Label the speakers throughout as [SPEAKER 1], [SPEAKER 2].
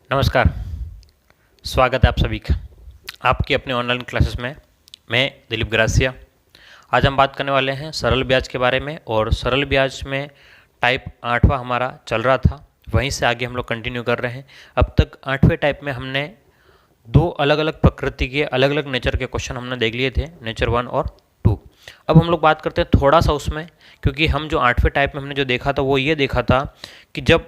[SPEAKER 1] नमस्कार। स्वागत है आप सभी का आपके अपने ऑनलाइन क्लासेस में। मैं दिलीप ग्रासिया। आज हम बात करने वाले हैं सरल ब्याज के बारे में, और सरल ब्याज में टाइप 8वां हमारा चल रहा था, वहीं से आगे हम लोग कंटिन्यू कर रहे हैं। अब तक 8वें टाइप में हमने दो अलग अलग प्रकृति के अलग अलग नेचर के क्वेश्चन हमने देख लिए थे, नेचर 1 और 2। अब हम लोग बात करते हैं थोड़ा सा उसमें, क्योंकि हम जो 8वें टाइप में हमने जो देखा था वो ये देखा था कि जब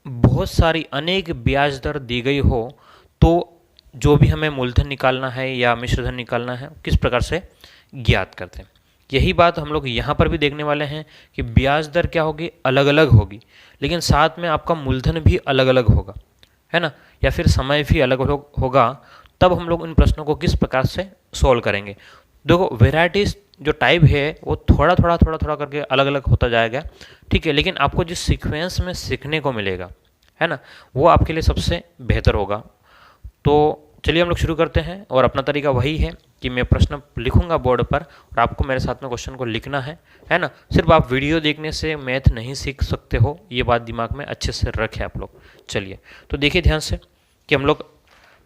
[SPEAKER 1] बहुत सारी अनेक ब्याज दर दी गई हो तो जो भी हमें मूलधन निकालना है या मिश्रधन निकालना है किस प्रकार से ज्ञात करते हैं। यही बात हम लोग यहाँ पर भी देखने वाले हैं कि ब्याज दर क्या होगी, अलग अलग होगी, लेकिन साथ में आपका मूलधन भी अलग अलग होगा, है ना, या फिर समय भी अलग अलग होगा। तब हम लोग इन प्रश्नों को किस प्रकार से सोल्व करेंगे। देखो, वेराइटीज जो टाइप है वो थोड़ा थोड़ा करके अलग अलग होता जाएगा, ठीक है, लेकिन आपको जिस सीक्वेंस में सीखने को मिलेगा, है ना, वो आपके लिए सबसे बेहतर होगा। तो चलिए हम लोग शुरू करते हैं। और अपना तरीका वही है कि मैं प्रश्न लिखूंगा बोर्ड पर और आपको मेरे साथ में क्वेश्चन को लिखना है ना। सिर्फ आप वीडियो देखने से मैथ नहीं सीख सकते हो, ये बात दिमाग में अच्छे से रखें आप लोग। चलिए तो देखिए ध्यान से कि हम लोग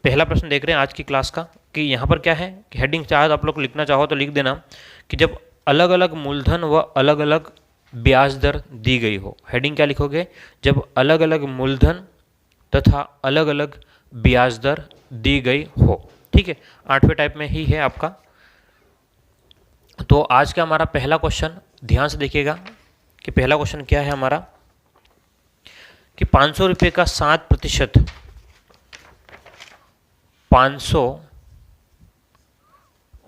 [SPEAKER 1] पहला प्रश्न देख रहे हैं आज की क्लास का, कि यहाँ पर क्या है कि हेडिंग चाहे आप लोग लिखना चाहो तो लिख देना कि जब अलग अलग मूलधन व अलग अलग ब्याज दर दी गई हो। हेडिंग क्या लिखोगे? जब अलग अलग मूलधन तथा अलग अलग ब्याज दर दी गई हो, ठीक है। 8वें टाइप में ही है आपका। तो आज का हमारा पहला क्वेश्चन ध्यान से देखिएगा कि पहला क्वेश्चन क्या है हमारा, कि 500 रुपये का 7%, 500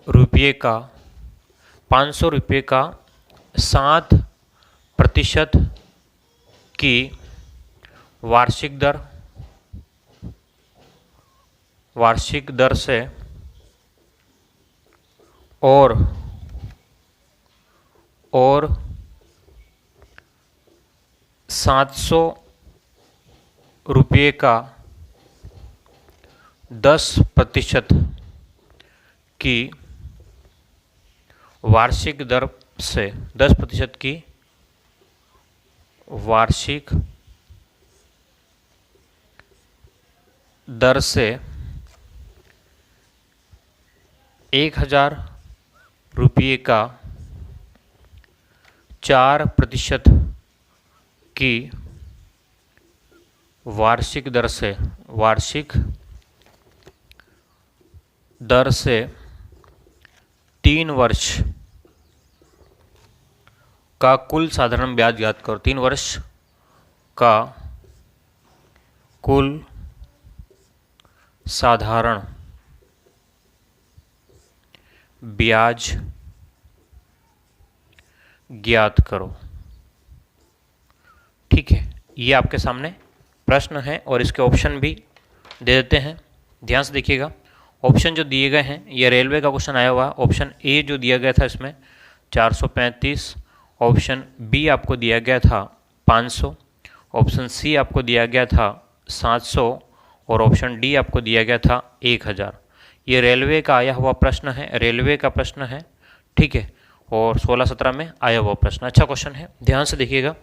[SPEAKER 1] रुपये का 7% की वार्षिक दर से और 700 रुपये का 10% की वार्षिक दर से, 10% की वार्षिक दर से 1000 रुपये का 4% की वार्षिक दर से 3 वर्ष का कुल साधारण ब्याज ज्ञात करो। 3 वर्ष का कुल साधारण ब्याज ज्ञात करो, ठीक है। ये आपके सामने प्रश्न है और इसके ऑप्शन भी दे देते हैं। ध्यान से देखिएगा, ऑप्शन जो दिए गए हैं ये रेलवे का क्वेश्चन आया हुआ। ऑप्शन ए जो दिया गया था इसमें 435, ऑप्शन बी आपको दिया गया था 500, ऑप्शन सी आपको दिया गया था 700 और ऑप्शन डी आपको दिया गया था 1000। ये रेलवे का आया हुआ प्रश्न है, रेलवे का प्रश्न है, ठीक है, और 16-17 में आया हुआ प्रश्न। अच्छा क्वेश्चन है, ध्यान से देखिएगा।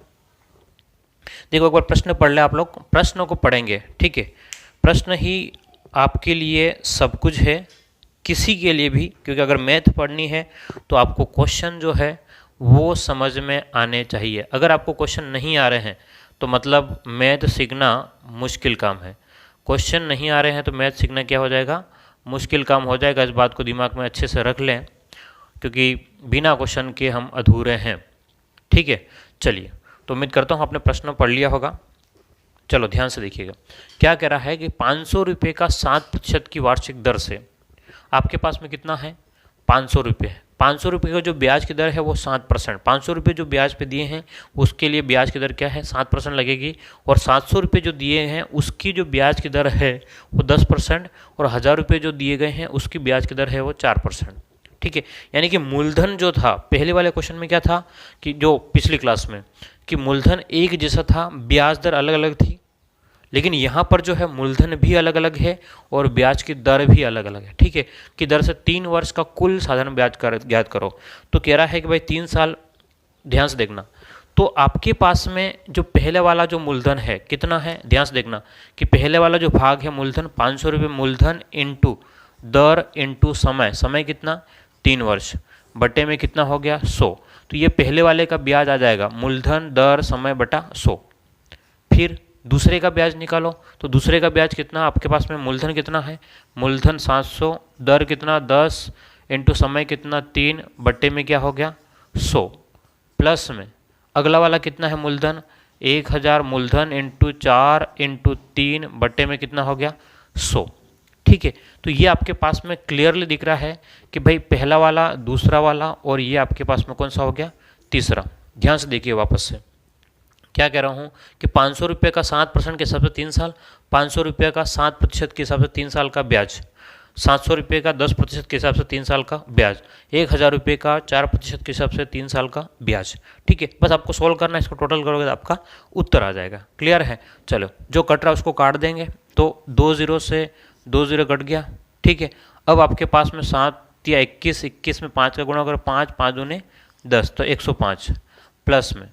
[SPEAKER 1] देखो एक बार प्रश्न पढ़ ले, आप लोग प्रश्नों को पढ़ेंगे, ठीक है। प्रश्न ही आपके लिए सब कुछ है, किसी के लिए भी, क्योंकि अगर मैथ पढ़नी है तो आपको क्वेश्चन जो है वो समझ में आने चाहिए। अगर आपको क्वेश्चन नहीं आ रहे हैं तो मतलब मैथ सीखना मुश्किल काम है। क्वेश्चन नहीं आ रहे हैं तो मैथ सीखना क्या हो जाएगा? मुश्किल काम हो जाएगा। इस बात को दिमाग में अच्छे से रख लें, क्योंकि बिना क्वेश्चन के हम अधूरे हैं, ठीक है। चलिए, तो उम्मीद करता हूँ आपने प्रश्न पढ़ लिया होगा। चलो ध्यान से देखिएगा, क्या कह रहा है कि 500 रुपये का 7% की वार्षिक दर से आपके पास में कितना है? 500 रुपये। 500 रुपये का जो ब्याज की दर है वो 7%। 500 रुपये जो ब्याज पे दिए हैं उसके लिए ब्याज की दर क्या है? 7% लगेगी। और 700 रुपये जो दिए हैं उसकी जो ब्याज की दर है वो 10%, और 1000 रुपये जो दिए गए हैं उसकी ब्याज की दर है वो 4%, ठीक है। यानी कि मूलधन जो था पहले वाले क्वेश्चन में क्या था कि जो पिछली क्लास में कि मूलधन एक जैसा था, ब्याज दर अलग अलग थी, लेकिन यहाँ पर जो है मूलधन भी अलग अलग है और ब्याज की दर भी अलग अलग है, ठीक है। कि दर से 3 वर्ष का कुल साधारण ब्याज ज्ञात करो। तो कह रहा है कि भाई 3 साल, ध्यान से देखना, तो आपके पास में जो पहले वाला जो मूलधन है कितना है, ध्यान से देखना कि पहले वाला जो भाग है मूलधन 500 रुपये मूलधन इंटू दर इंटू समय, समय कितना 3 वर्ष, बटे में कितना हो गया 100। तो ये पहले वाले का ब्याज आ जाएगा मूलधन दर समय बटा 100। फिर दूसरे का ब्याज निकालो, तो दूसरे का ब्याज कितना आपके पास में, मूलधन कितना है, मूलधन 700, दर कितना 10 इंटू समय कितना 3, बट्टे में क्या हो गया 100, प्लस में अगला वाला कितना है मूलधन 1000, मूलधन इंटू 4 इंटू 3, बट्टे में कितना हो गया 100। ठीक है, तो ये आपके पास में क्लियरली दिख रहा है कि भाई पहला वाला, दूसरा वाला, और ये आपके पास में कौन सा हो गया, तीसरा। ध्यान से देखिए वापस से क्या कह रहा हूँ कि 500 रुपये का 7% के हिसाब से 3 साल, 500 रुपये का 7% के हिसाब से 3 साल का ब्याज, 700 रुपये का 10% के हिसाब से 3 साल का ब्याज, 1000 रुपये का 4% के हिसाब से 3 साल का ब्याज। ठीक है, बस आपको सोल्व करना है, इसको टोटल करोगे तो आपका उत्तर आ जाएगा। क्लियर है, चलो जो कट रहा है उसको काट देंगे, तो 2 0 से 2 0 कट गया। ठीक है, अब आपके पास में 7 या 21, 21 में 5 का गुणा करो, 5 5 दूने 10, तो 105, प्लस में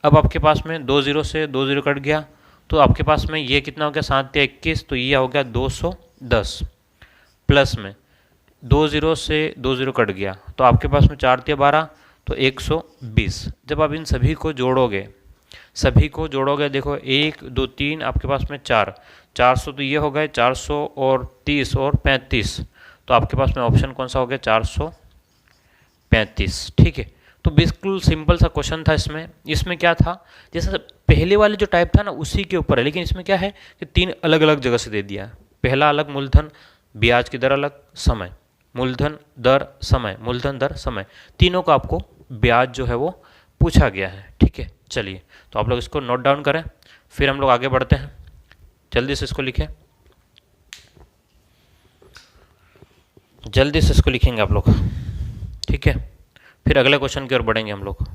[SPEAKER 1] अब आपके पास में 2 0 से 2 0 कट गया, तो आपके पास में ये कितना हो गया 7 या 21, तो ये हो गया 210, प्लस में 2 0 से 2 0 कट गया, तो आपके पास में 4 या 12, तो 120। जब आप इन सभी को जोड़ोगे, सभी को जोड़ोगे, देखो 1 2 3 आपके पास में 4, 400 तो ये हो गए 400 और 30 और 35, तो आपके पास में ऑप्शन कौन सा हो गया 435। ठीक है, तो बिल्कुल सिंपल सा क्वेश्चन था। इसमें क्या था, जैसे पहले वाले जो टाइप था ना उसी के ऊपर है, लेकिन इसमें क्या है कि 3 अलग अलग जगह से दे दिया है। पहला अलग मूलधन, ब्याज की दर अलग, समय, मूलधन दर समय, मूलधन दर समय, तीनों का आपको ब्याज जो है वो पूछा गया है। ठीक है, चलिए तो आप लोग इसको नोट डाउन करें, फिर हम लोग आगे बढ़ते हैं। जल्दी से इसको लिखें, जल्दी से इसको लिखेंगे आप लोग। ठीक है, फिर अगले क्वेश्चन की ओर बढ़ेंगे हम लोग।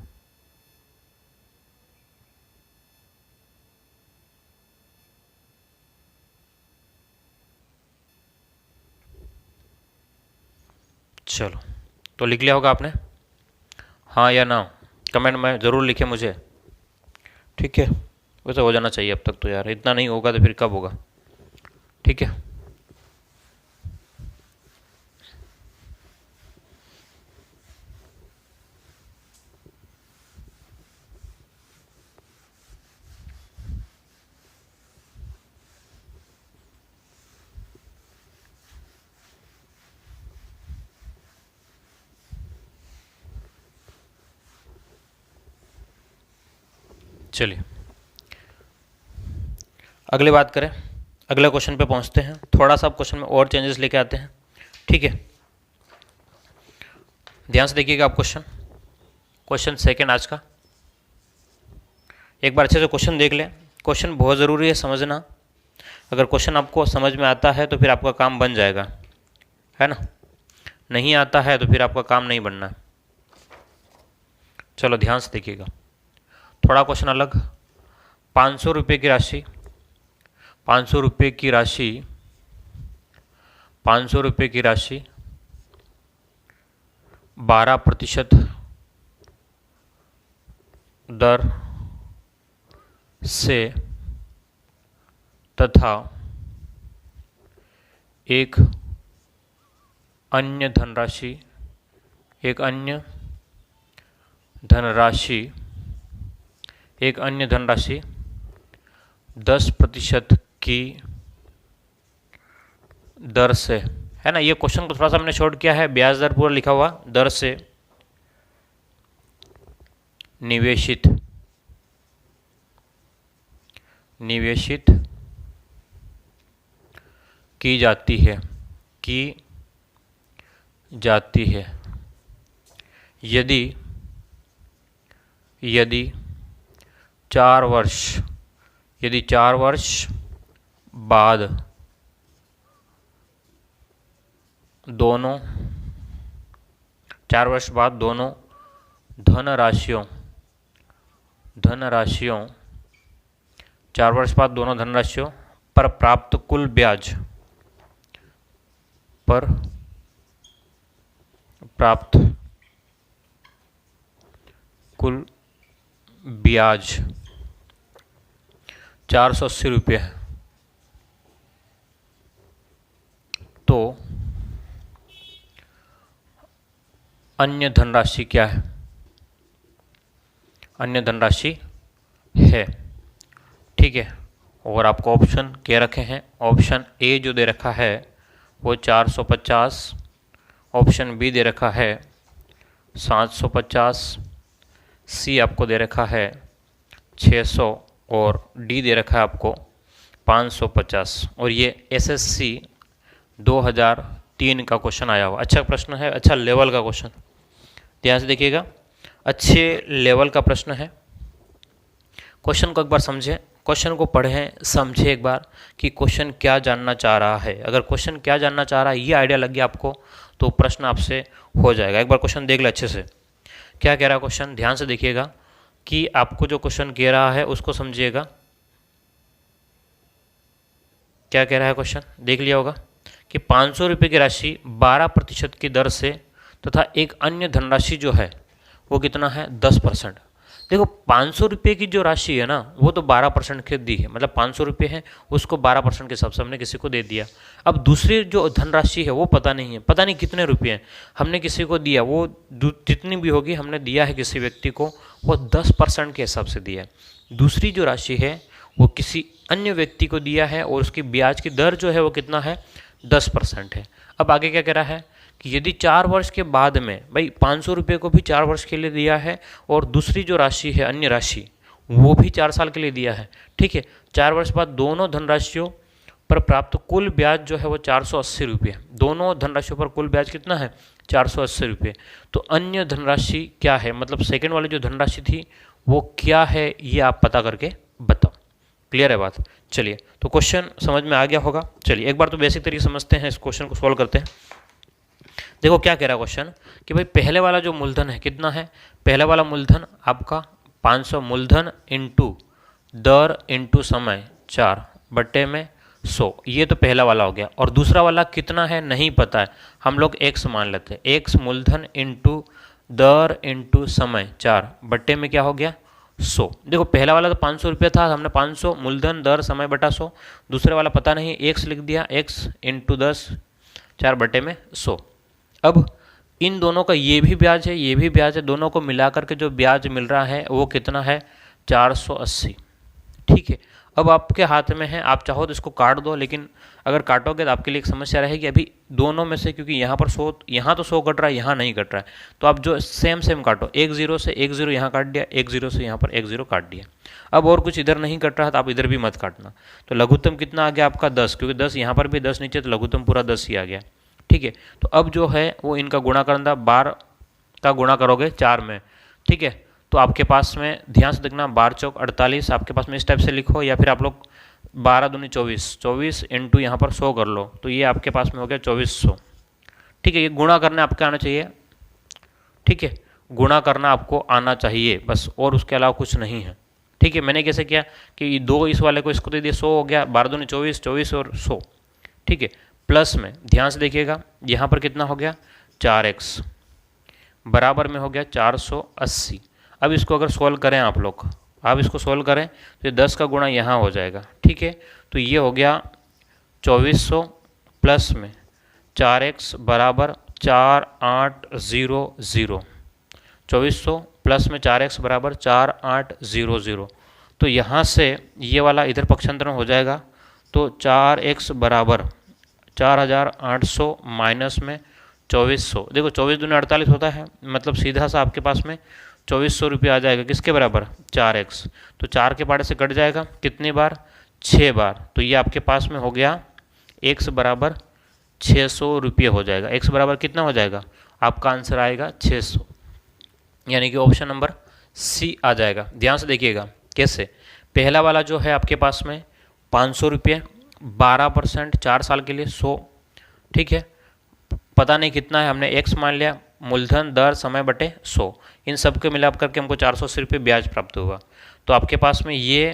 [SPEAKER 1] चलो, तो लिख लिया होगा आपने, हाँ या ना, कमेंट में ज़रूर लिखें मुझे। ठीक है, वैसे हो जाना चाहिए अब तक तो यार, इतना नहीं होगा तो फिर कब होगा। ठीक है, चलिए अगली बात करें, अगले क्वेश्चन पे पहुंचते हैं। थोड़ा सा क्वेश्चन में और चेंजेस लेके आते हैं। ठीक है, ध्यान से देखिएगा आप क्वेश्चन सेकंड आज का, एक बार अच्छे से क्वेश्चन देख लें। क्वेश्चन बहुत ज़रूरी है समझना, अगर क्वेश्चन आपको समझ में आता है तो फिर आपका काम बन जाएगा, है ना, नहीं आता है तो फिर आपका काम नहीं बनना। चलो ध्यान से देखिएगा, थोड़ा क्वेश्चन अलग। 500 रुपये की राशि, 500 रुपये की राशि, 500 रुपये की राशि 12% दर से तथा एक अन्य धनराशि, एक अन्य धनराशि, एक अन्य धनराशि 10% की दर से, है ना, ये क्वेश्चन को थोड़ा सा हमने शॉर्ट किया है, ब्याज दर पूरा लिखा हुआ, दर से निवेशित, निवेशित की जाती है, की जाती है यदि, यदि 4 वर्ष, यदि 4 वर्ष बाद दोनों, 4 वर्ष बाद दोनों धनराशियों, धनराशियों 4 वर्ष बाद दोनों धनराशियों पर प्राप्त कुल ब्याज, पर प्राप्त कुल ब्याज 480 रुपये है, तो अन्य धनराशि क्या है? अन्य धनराशि है, ठीक है। और आपको ऑप्शन क्या रखे हैं? ऑप्शन ए जो दे रखा है वो 450, ऑप्शन बी दे रखा है 750, सी आपको दे रखा है 600 और डी दे रखा है आपको 550। और ये एसएससी 2003 का क्वेश्चन आया हुआ। अच्छा प्रश्न है, अच्छा लेवल का क्वेश्चन, ध्यान से देखिएगा, अच्छे लेवल का प्रश्न है। क्वेश्चन को एक बार समझें, क्वेश्चन को पढ़ें, समझें एक बार कि क्वेश्चन क्या जानना चाह रहा है। अगर क्वेश्चन क्या जानना चाह रहा है ये आइडिया लग गया आपको तो प्रश्न आपसे हो जाएगा। एक बार क्वेश्चन देख ले अच्छे से, क्या कह रहा है क्वेश्चन, ध्यान से देखिएगा कि आपको जो क्वेश्चन कह रहा है उसको समझिएगा। क्या कह रहा है क्वेश्चन, देख लिया होगा कि 500 रुपये की राशि 12% की दर से तथा एक अन्य धनराशि जो है वो कितना है 10%। देखो 500 रुपये की जो राशि है ना वो तो 12% की दी है, मतलब 500 रुपये है उसको 12% के हिसाब से हमने किसी को दे दिया। अब दूसरी जो धनराशि है वो पता नहीं है, पता नहीं कितने रुपये हैं, हमने किसी को दिया, वो जितनी भी होगी हमने दिया है किसी व्यक्ति को, वो 10% के हिसाब से दिया है। दूसरी जो राशि है वो किसी अन्य व्यक्ति को दिया है और उसकी ब्याज की दर जो है वो कितना है 10% है। अब आगे क्या कह रहा है कि यदि 4 वर्ष के बाद में, भाई 500 रुपये को भी 4 वर्ष के लिए दिया है और दूसरी जो राशि है अन्य राशि वो भी 4 साल के लिए दिया है, ठीक है। 4 वर्ष बाद दोनों धनराशियों पर प्राप्त कुल ब्याज जो है वो 480 रुपये, दोनों धनराशियों पर कुल ब्याज कितना है 480 रुपये। तो अन्य धनराशि क्या है, मतलब सेकेंड वाली जो धनराशि थी वो क्या है ये आप पता करके बताओ। क्लियर है बात? चलिए, तो क्वेश्चन समझ में आ गया होगा। चलिए एक बार तो बेसिक तरीके समझते हैं, इस क्वेश्चन को सॉल्व करते हैं। देखो क्या कह रहा है क्वेश्चन कि भाई पहले वाला जो मूलधन है कितना है, पहले वाला मूलधन आपका 500 मूलधन इंटू दर इंटू समय 4/100, ये तो पहला वाला हो गया। और दूसरा वाला कितना है नहीं पता है, हम लोग x मान लेते हैं, x मूलधन इंटू दर इंटू समय 4 में क्या हो गया 100। देखो पहला वाला तो 500 रुपये था, हमने 500 मूलधन दर समय बटा 100, दूसरे वाला पता नहीं x लिख दिया, x इंटू 10 4/100। अब इन दोनों का ये भी ब्याज है ये भी ब्याज है, दोनों को मिला करके जो ब्याज मिल रहा है वो कितना है 480, ठीक है। अब आपके हाथ में है, आप चाहो तो इसको काट दो, लेकिन अगर काटोगे तो आपके लिए एक समस्या रहेगी अभी दोनों में से, क्योंकि यहाँ पर 100, यहाँ तो 100 कट रहा है, यहाँ नहीं कट रहा है, तो आप जो सेम काटो, 1 0 से 1 0 यहाँ काट दिया, 1 0 से यहाँ पर 1 0 काट दिया। अब और कुछ इधर नहीं कट रहा है तो आप इधर भी मत काटना। तो लघुत्तम कितना आ गया आपका 10, क्योंकि 10 यहाँ पर भी 10 नीचे, तो लघुत्तम पूरा 10 ही आ गया, ठीक है। तो अब जो है वो इनका गुणा करना, 12 का गुणा करोगे 4 में, ठीक है। तो आपके पास में ध्यान से देखना 12 चौक 48, आपके पास में इस टाइप से लिखो, या फिर आप लोग 12 दूनी 24, 24 इंटू यहाँ पर 100 कर लो, तो ये आपके पास में हो गया 2400, ठीक है। ये गुणा करना आपके आना चाहिए, ठीक है, गुणा करना आपको आना चाहिए बस, और उसके अलावा कुछ नहीं है, ठीक है। मैंने कैसे किया कि 2 इस वाले को इसको दे दिया, 100 हो गया, 12 दूनी 24, 24 और 100, ठीक है। प्लस में ध्यान से देखिएगा यहाँ पर कितना हो गया 4x बराबर में हो गया 480। अब इसको अगर सोल्व करें आप लोग, आप इसको सोल्व करें तो 10 का गुणा यहाँ हो जाएगा, ठीक है। तो ये हो गया 2400 प्लस में 4x बराबर 4800, 2400 प्लस में 4x बराबर 4800। तो यहाँ से ये वाला इधर पक्षांतरण हो जाएगा, तो 4x बराबर 4800 माइनस में 2400, देखो 24 दूनी 48 होता है, मतलब सीधा सा आपके पास में 2400 रुपये आ जाएगा, किसके बराबर 4x, तो 4 के पाड़े से कट जाएगा, कितनी बार 6 बार, तो ये आपके पास में हो गया x बराबर 600 रुपये हो जाएगा। x बराबर कितना हो जाएगा, आपका आंसर आएगा 600, यानी कि ऑप्शन नंबर सी आ जाएगा। ध्यान से देखिएगा कैसे, पहला वाला जो है आपके पास में 500 रुपये 12%, 4 साल के लिए 100, ठीक है। पता नहीं कितना है, हमने x मान लिया, मूलधन दर समय बटे 100, इन सब के मिला करके हमको 480 रुपये ब्याज प्राप्त हुआ। तो आपके पास में ये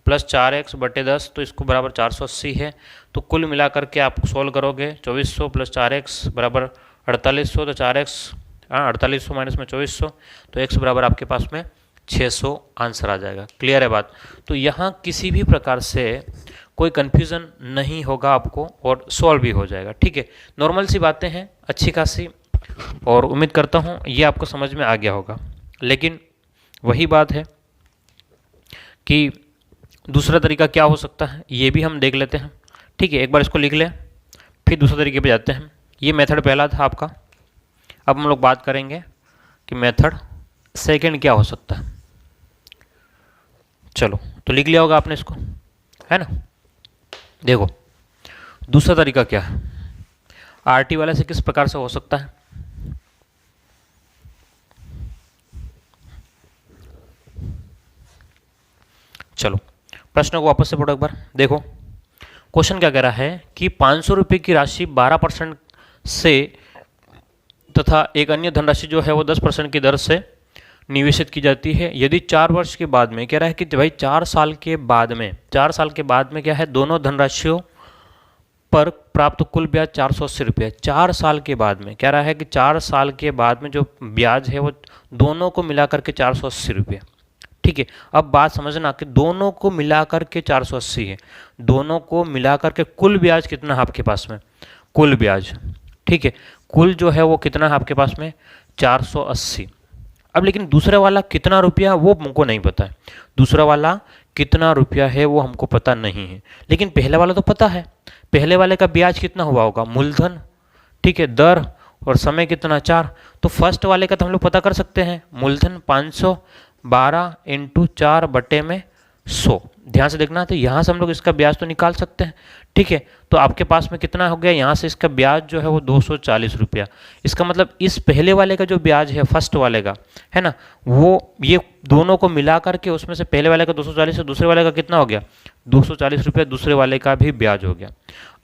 [SPEAKER 1] प्लस 4x बटे 10, तो इसको बराबर 480 है। तो कुल मिला करके आप सोल्व करोगे 2400 प्लस 4x बराबर 4800, तो 4x 4800 माइनस में 2400, तो x बराबर आपके पास में 600 आंसर आ जाएगा। क्लियर है बात? तो यहाँ किसी भी प्रकार से कोई कन्फ्यूज़न नहीं होगा आपको और सॉल्व भी हो जाएगा। ठीक है, नॉर्मल सी बातें हैं अच्छी खासी, और उम्मीद करता हूँ ये आपको समझ में आ गया होगा। लेकिन वही बात है कि दूसरा तरीका क्या हो सकता है ये भी हम देख लेते हैं। ठीक है, एक बार इसको लिख लें, फिर दूसरे तरीके पे जाते हैं। ये मेथड पहला था आपका। अब हम लोग बात करेंगे कि मेथड सेकंड क्या हो सकता है। चलो, तो लिख लिया होगा आपने इसको, है ना। देखो दूसरा तरीका क्या है, आरटी वाले से किस प्रकार से हो सकता है। चलो प्रश्न को वापस से पढ़ो एक बार। देखो क्वेश्चन क्या कह रहा है कि 500 रुपये की राशि 12% से तथा एक अन्य धनराशि जो है वो 10% की दर से निवेशित की जाती है। यदि 4 वर्ष के बाद में, कह रहा है कि भाई 4 साल के बाद में, 4 साल के बाद में क्या है, दोनों धनराशियों पर प्राप्त कुल ब्याज 480 रुपये। 4 साल के बाद में कह रहा है कि 4 साल के बाद में जो ब्याज है वो दोनों को मिलाकर के 480 रुपये। ठीक है, अब बात समझना कि दोनों को मिलाकर के 480 है, दोनों को मिलाकर के कुल ब्याज कितना है आपके पास में, कुल ब्याज। ठीक है, कुल जो है वो कितना है आपके पास में, 480। अब लेकिन दूसरा वाला कितना रुपया वो हमको नहीं पता है, दूसरा वाला कितना रुपया है वो हमको पता नहीं है, लेकिन पहले वाला तो पता है। पहले वाले का ब्याज कितना हुआ होगा, मूलधन, ठीक है, दर और समय कितना, 4। तो फर्स्ट वाले का तो हम लोग पता कर सकते हैं, मूलधन 512 × 4 बटे में 100। ध्यान से देखना, तो यहाँ से हम लोग इसका ब्याज तो निकाल सकते हैं। ठीक है, तो आपके पास में कितना हो गया, यहाँ से इसका ब्याज जो है वो 240 रुपया। इसका मतलब इस पहले वाले का जो ब्याज है फर्स्ट वाले का, है ना, वो ये दोनों को मिला करके उसमें से पहले वाले का 240 है, दूसरे वाले का कितना हो गया, 240 रुपया, दूसरे वाले का भी ब्याज हो गया।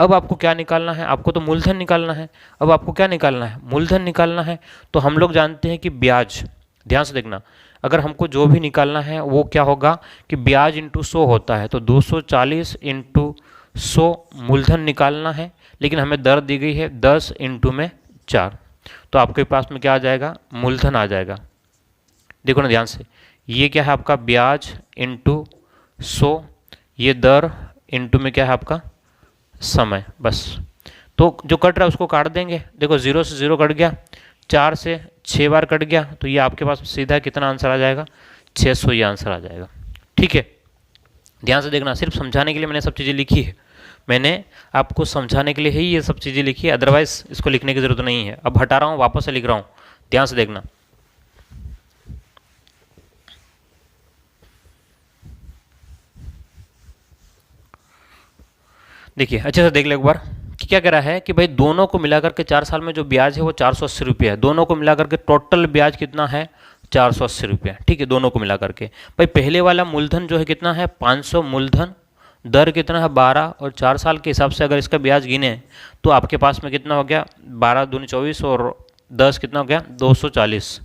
[SPEAKER 1] अब आपको क्या निकालना है, आपको तो मूलधन निकालना है। अब आपको क्या निकालना है, मूलधन निकालना है। तो हम लोग जानते हैं कि ब्याज, ध्यान से देखना, अगर हमको जो भी निकालना है वो क्या होगा कि ब्याज इंटू 100 होता है, तो 240 × 100 मूलधन निकालना है, लेकिन हमें दर दी गई है 10 × 4। तो आपके पास में क्या आ जाएगा, मूलधन आ जाएगा। देखो ना ध्यान से, ये क्या है आपका ब्याज इंटू 100, ये दर इंटू में क्या है आपका समय, बस। तो जो कट रहा है उसको काट देंगे। देखो 0 से 0 कट गया, 4 से 6 बार कट गया, तो ये आपके पास सीधा कितना आंसर आ जाएगा, 600 ये आंसर आ जाएगा। ठीक है, ध्यान से देखना, सिर्फ समझाने के लिए मैंने सब चीज़ें लिखी है, मैंने आपको समझाने के लिए ही ये सब चीज़ें लिखी है, अदरवाइज इसको लिखने की ज़रूरत नहीं है। अब हटा रहा हूँ, वापस से लिख रहा हूँ, ध्यान से देखना। देखिए अच्छे से देख लो एक बार कि क्या कह रहा है कि भाई दोनों को मिलाकर के 4 साल में जो ब्याज है वो 480 रुपये है। दोनों को मिलाकर के टोटल ब्याज कितना है, 480 रुपये। ठीक है, दोनों को मिलाकर के भाई पहले वाला मूलधन जो है कितना है, 500 मूलधन, दर कितना है 12, और 4 साल के हिसाब से अगर इसका ब्याज गिने तो आपके पास में कितना हो गया, 12 दूनी 24 और 10 कितना हो गया, 240।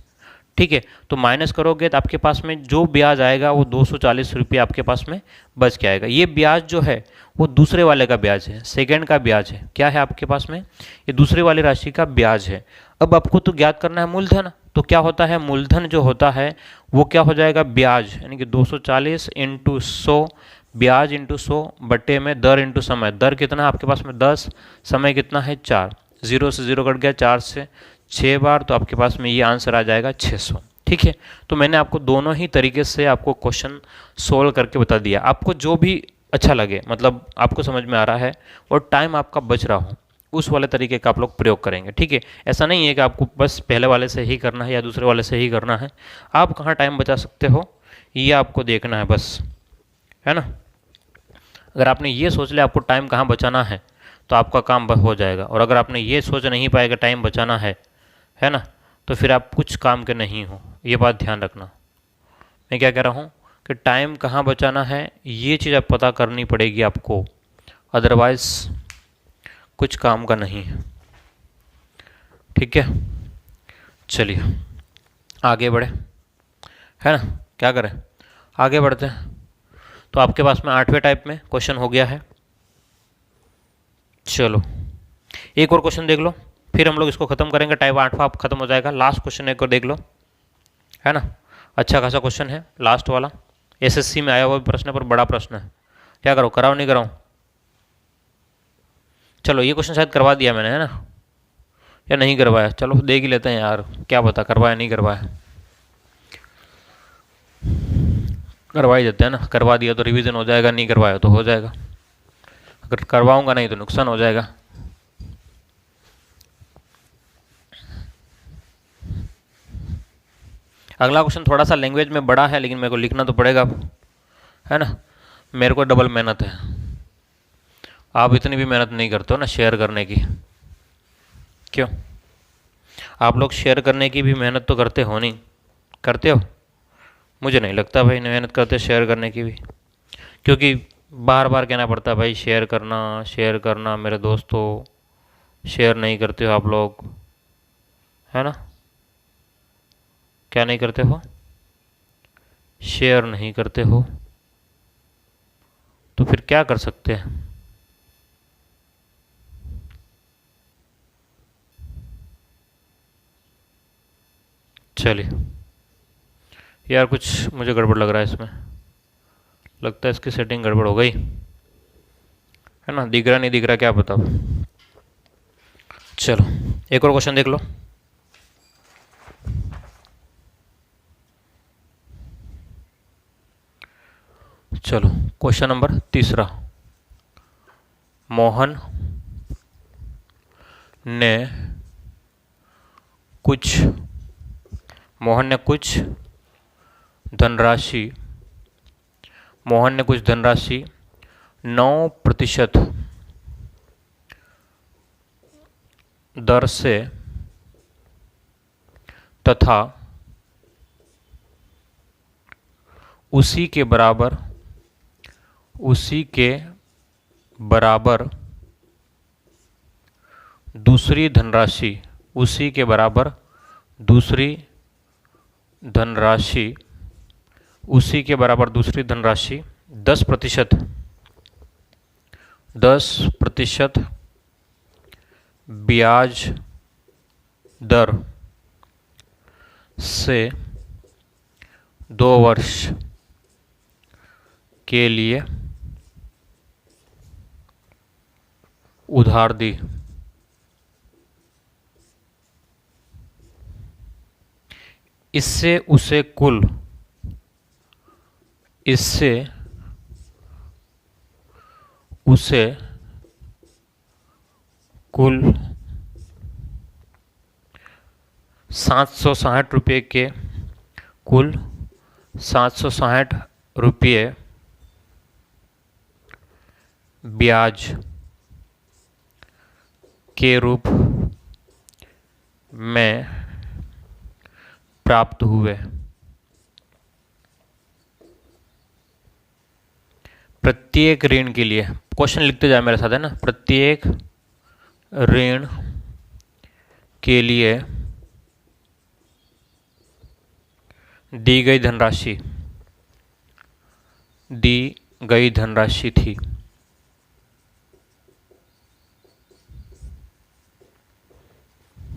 [SPEAKER 1] ठीक है, तो माइनस करोगे तो आपके पास में जो ब्याज आएगा वो 240 रुपये आपके पास में बच के आएगा। ये ब्याज जो है वो दूसरे वाले का ब्याज है, सेकंड का ब्याज है। क्या है आपके पास में, ये दूसरे वाली राशि का ब्याज है। अब आपको तो ज्ञात करना है मूलधन, तो क्या होता है, मूलधन जो होता है वो क्या हो जाएगा, ब्याज, यानी कि 240 × 100, ब्याज इंटू 100 बटे में दर इंटू समय। दर कितना है आपके पास में 10, समय कितना है 4, 0 से 0 कट गया, 4 से 6 बार, तो आपके पास में ये आंसर आ जाएगा 600। ठीक है, तो मैंने आपको दोनों ही तरीके से आपको क्वेश्चन सोल्व करके बता दिया। आपको जो भी अच्छा लगे, मतलब आपको समझ में आ रहा है और टाइम आपका बच रहा हो, उस वाले तरीके का आप लोग प्रयोग करेंगे। ठीक है, ऐसा नहीं है कि आपको बस पहले वाले से ही करना है या दूसरे वाले से ही करना है। आप कहाँ टाइम बचा सकते हो ये आपको देखना है बस, है ना। अगर आपने ये सोच लिया आपको टाइम कहाँ बचाना है तो आपका काम हो जाएगा, और अगर आपने ये सोच नहीं पाएगा टाइम बचाना है ना, तो फिर आप कुछ काम के नहीं हो। ये बात ध्यान रखना। मैं क्या कह रहा हूँ कि टाइम कहाँ बचाना है ये चीज़ आप पता करनी पड़ेगी आपको, अदरवाइज कुछ काम का नहीं है। ठीक है, चलिए आगे बढ़े, है ना, क्या करें, आगे बढ़ते हैं। तो आपके पास में 8वें टाइप में क्वेश्चन हो गया है। चलो एक और क्वेश्चन देख लो, फिर हम लोग इसको खत्म करेंगे। टाइप 8वां आप खत्म हो जाएगा। लास्ट क्वेश्चन एक और देख लो, है ना, अच्छा खासा क्वेश्चन है, लास्ट वाला, एसएससी में आया हुआ प्रश्न पर बड़ा प्रश्न है। क्या करो, कराओ नहीं कराऊं? चलो ये क्वेश्चन शायद करवा दिया मैंने, है ना, या नहीं करवाया? चलो देख ही लेते हैं यार, क्या पता करवाया नहीं करवाया। करवा ही देते हैं ना, करवा दिया तो रिवीजन हो जाएगा, नहीं करवाया तो हो जाएगा। अगर करवाऊंगा नहीं तो नुकसान हो जाएगा। अगला क्वेश्चन थोड़ा सा लैंग्वेज में बड़ा है, लेकिन मेरे को लिखना तो पड़ेगा, है ना, मेरे को डबल मेहनत है। आप इतनी भी मेहनत नहीं करते हो ना शेयर करने की, क्यों? आप लोग शेयर करने की भी मेहनत तो करते हो नहीं? करते हो? मुझे नहीं लगता भाई मेहनत करते शेयर करने की भी, क्योंकि बार बार कहना पड़ता है भाई शेयर करना, शेयर करना। मेरे दोस्तों, शेयर नहीं करते हो आप लोग, है ना? क्या नहीं करते हो? शेयर नहीं करते हो, तो फिर क्या कर सकते हैं? चलिए यार, कुछ मुझे गड़बड़ लग रहा है इसमें, लगता है इसकी सेटिंग गड़बड़ हो गई, है ना, दिख रहा नहीं दिख रहा क्या बताओ। चलो एक और क्वेश्चन देख लो। चलो क्वेश्चन नंबर तीसरा। मोहन ने कुछ धनराशि 9% दर से तथा उसी के बराबर दूसरी धनराशि 10% ब्याज दर से 2 वर्ष के लिए उधार दी। इससे उसे कुल 760 रुपये के कुल 760 रुपये ब्याज के रूप में प्राप्त हुए। प्रत्येक ऋण के लिए, क्वेश्चन लिखते जाए मेरे साथ, है ना, प्रत्येक ऋण के लिए दी गई धनराशि थी।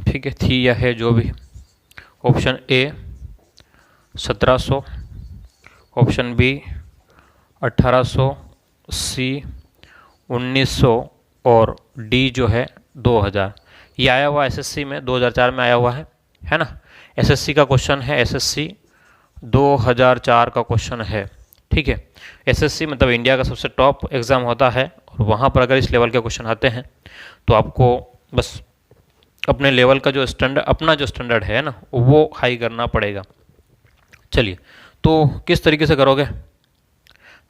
[SPEAKER 1] ठीक है, थी या है जो भी। ऑप्शन ए 1700, ऑप्शन बी 1800, सी 1900 और डी जो है 2000। ये आया हुआ एसएससी में 2004 में आया हुआ है ना। एसएससी का क्वेश्चन है, एसएससी 2004 का क्वेश्चन है। ठीक है, एसएससी मतलब इंडिया का सबसे टॉप एग्ज़ाम होता है, और वहाँ पर अगर इस लेवल के क्वेश्चन आते हैं तो आपको बस अपने लेवल का जो स्टैंडर्ड है ना, वो हाई करना पड़ेगा। चलिए, तो किस तरीके से करोगे,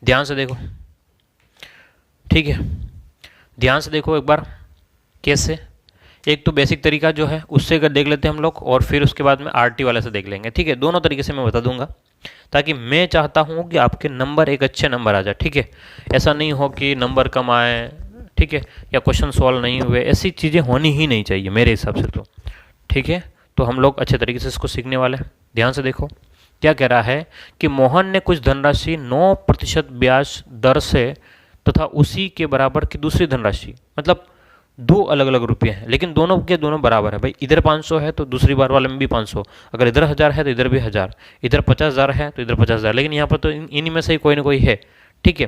[SPEAKER 1] ध्यान से देखो। ठीक है, ध्यान से देखो एक बार कैसे। एक तो बेसिक तरीका जो है उससे अगर देख लेते हैं हम लोग, और फिर उसके बाद में आरटी वाले से देख लेंगे। ठीक है, दोनों तरीके से मैं बता दूंगा, ताकि मैं चाहता हूँ कि आपके नंबर एक अच्छे नंबर आ जाए। ठीक है, ऐसा नहीं हो कि नंबर कम आए, ठीक है, या क्वेश्चन सॉल्व नहीं हुए, ऐसी चीज़ें होनी ही नहीं चाहिए मेरे हिसाब से तो। ठीक है, तो हम लोग अच्छे तरीके से इसको सीखने वाले हैं। ध्यान से देखो क्या कह रहा है कि मोहन ने कुछ धनराशि 9% ब्याज दर से तथा उसी के बराबर की दूसरी धनराशि, मतलब दो अलग अलग रुपये हैं, लेकिन दोनों के दोनों बराबर है भाई। इधर 500 है तो दूसरी बार वाले में भी 500, अगर इधर 1000 है तो इधर भी 1000, इधर 50,000 है तो इधर 50,000, लेकिन यहाँ पर तो इन्हीं में से ही कोई ना कोई है, ठीक है।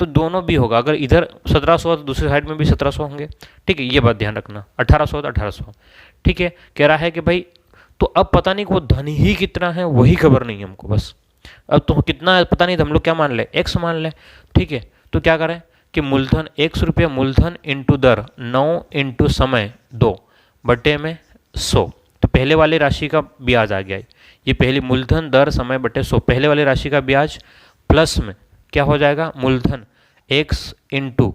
[SPEAKER 1] तो दोनों भी होगा, अगर इधर 1700 है तो दूसरी साइड में भी 1700 होंगे, ठीक है, ये बात ध्यान रखना। 1800 तो 1800, ठीक है। कह रहा है कि भाई तो अब पता नहीं वो धन ही कितना है वही खबर नहीं है हमको, बस अब तो कितना है पता नहीं, तो हम लोग क्या मान ले, एक्स मान ले, ठीक है। तो क्या करें कि मूलधन ₹100 मूलधन इंटू दर 9 इंटू समय 2 बटे में 100, तो पहले वाली राशि का ब्याज आ गया, ये पहली मूलधन दर समय बटे 100, पहले वाली राशि का ब्याज प्लस में क्या हो जाएगा, मूलधन x इंटू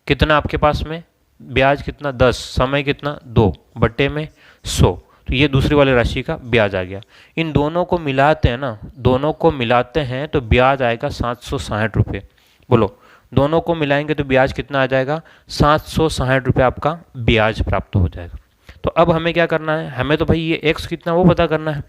[SPEAKER 1] कितना आपके पास में ब्याज कितना 10, समय कितना 2 बटे में 100, तो ये दूसरी वाली राशि का ब्याज आ गया। इन दोनों को मिलाते हैं ना, दोनों को मिलाते हैं तो ब्याज आएगा 760 रुपये। बोलो, दोनों को मिलाएंगे तो ब्याज कितना आ जाएगा, 760 रुपये आपका ब्याज प्राप्त हो जाएगा। तो अब हमें क्या करना है, हमें तो भाई ये x कितना वो पता करना है।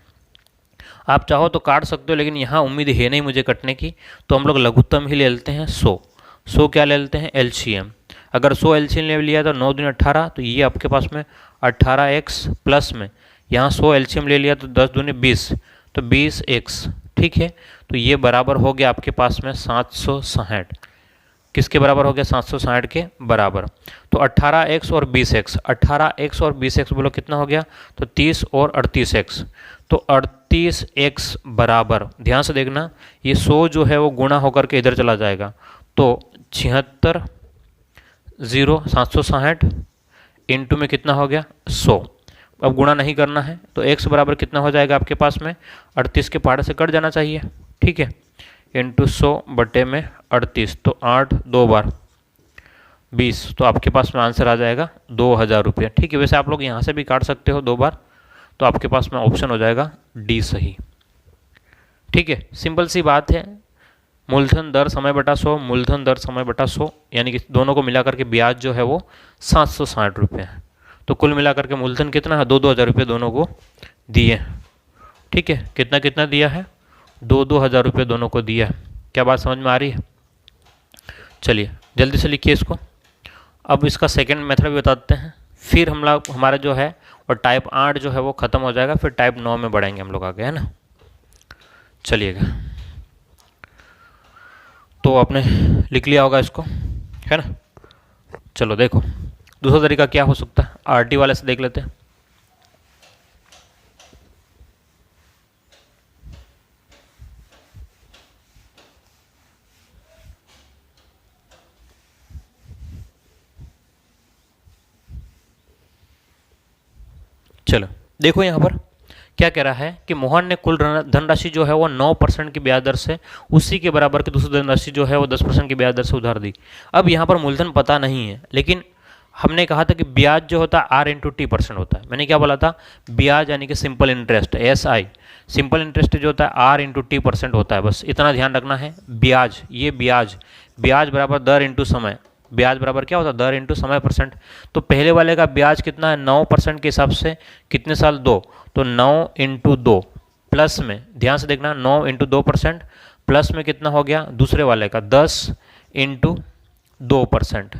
[SPEAKER 1] आप चाहो तो काट सकते हो, लेकिन यहाँ उम्मीद है नहीं मुझे कटने की, तो हम लोग लघुत्तम ही ले लेते हैं 100 क्या ले लेते हैं, एलसीएम। अगर 100 एलसीएम ले लिया तो 9 दूनी 18, तो ये आपके पास में 18x प्लस में यहाँ 100 एलसीएम ले लिया तो 10 दूनी 20, तो 20x, ठीक है। तो ये बराबर हो गया आपके पास में 760, किसके बराबर हो गया, 760 के बराबर। तो 18x और 20x, 18x और 20x बोलो कितना हो गया, तो 30 और 38x, तो 38x बराबर, ध्यान से देखना, ये 100 जो है वो गुणा होकर के इधर चला जाएगा, तो 76 0 760 इंटू में कितना हो गया 100। अब गुणा नहीं करना है तो x बराबर कितना हो जाएगा आपके पास में, 38 के पहाड़ से कट जाना चाहिए, ठीक है, इंटू 100 बटे में 38, तो 8 2 बार 20, तो आपके पास में आंसर आ जाएगा 2000 रुपये, ठीक है। वैसे आप लोग यहाँ से भी काट सकते हो 2 बार, तो आपके पास में ऑप्शन हो जाएगा डी सही, ठीक है। सिंपल सी बात है, मूलधन दर समय बटा 100, मूलधन दर समय बटा 100, यानी कि दोनों को मिलाकर के ब्याज जो है वो 760 रुपये है। तो कुल मिलाकर के मूलधन कितना है, 2-2 हज़ार रुपये दोनों को दिए, ठीक है। कितना कितना दिया है, 2-2 हज़ार रुपये दोनों को दिया है। क्या बात समझ में आ रही है? चलिए जल्दी से लिखिए इसको। अब इसका सेकंड मेथड भी बताते हैं, फिर हम लोग हमारा जो है और टाइप 8 जो है वो ख़त्म हो जाएगा, फिर टाइप 9 में बढ़ेंगे हम लोग आगे, है ना। चलिएगा, तो आपने लिख लिया होगा इसको, है ना। चलो देखो दूसरा तरीका क्या हो सकता है, आरटी वाले से देख लेते हैं। चलो देखो यहाँ पर क्या कह रहा है कि मोहन ने कुल धनराशि जो है वो 9% की ब्याज दर से उसी के बराबर की दूसरी धनराशि जो है वो 10% की ब्याज दर से उधार दी। अब यहाँ पर मूलधन पता नहीं है, लेकिन हमने कहा था कि ब्याज जो होता है R इंटू टी% होता है। मैंने क्या बोला था, ब्याज यानी कि simple interest, SI, simple interest जो होता है R इंटू टी% होता है, बस इतना ध्यान रखना है। ब्याज, ये ब्याज बराबर दर इंटू समय, ब्याज बराबर क्या होता है, दर इंटू समय %। तो पहले वाले का ब्याज कितना है, 9% के हिसाब से कितने साल, 2, तो 9 इंटू 2 प्लस में, ध्यान से देखना, 9 इंटू 2% प्लस में कितना हो गया दूसरे वाले का 10 इंटू 2%,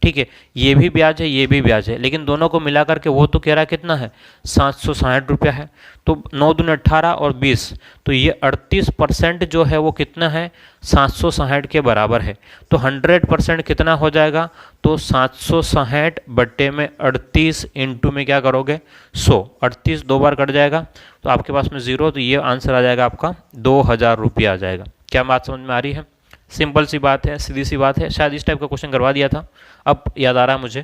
[SPEAKER 1] ठीक है। ये भी ब्याज है, ये भी ब्याज है, लेकिन दोनों को मिला करके वो तो कह रहा है कितना है, 760 रुपया है। तो 9 दूनी 18 और 20, तो ये 38% जो है वो कितना है, 760 के बराबर है। तो 100% कितना हो जाएगा, तो 760 बट्टे में 38 इंटू में क्या करोगे 100, 38 2 बार कट जाएगा तो आपके पास में 0, तो ये आंसर आ जाएगा आपका 2000 रुपया आ जाएगा। क्या बात समझ में आ रही है? सिंपल सी बात है, सीधी सी बात है, शायद इस टाइप का क्वेश्चन करवा दिया था, अब याद आ रहा है मुझे,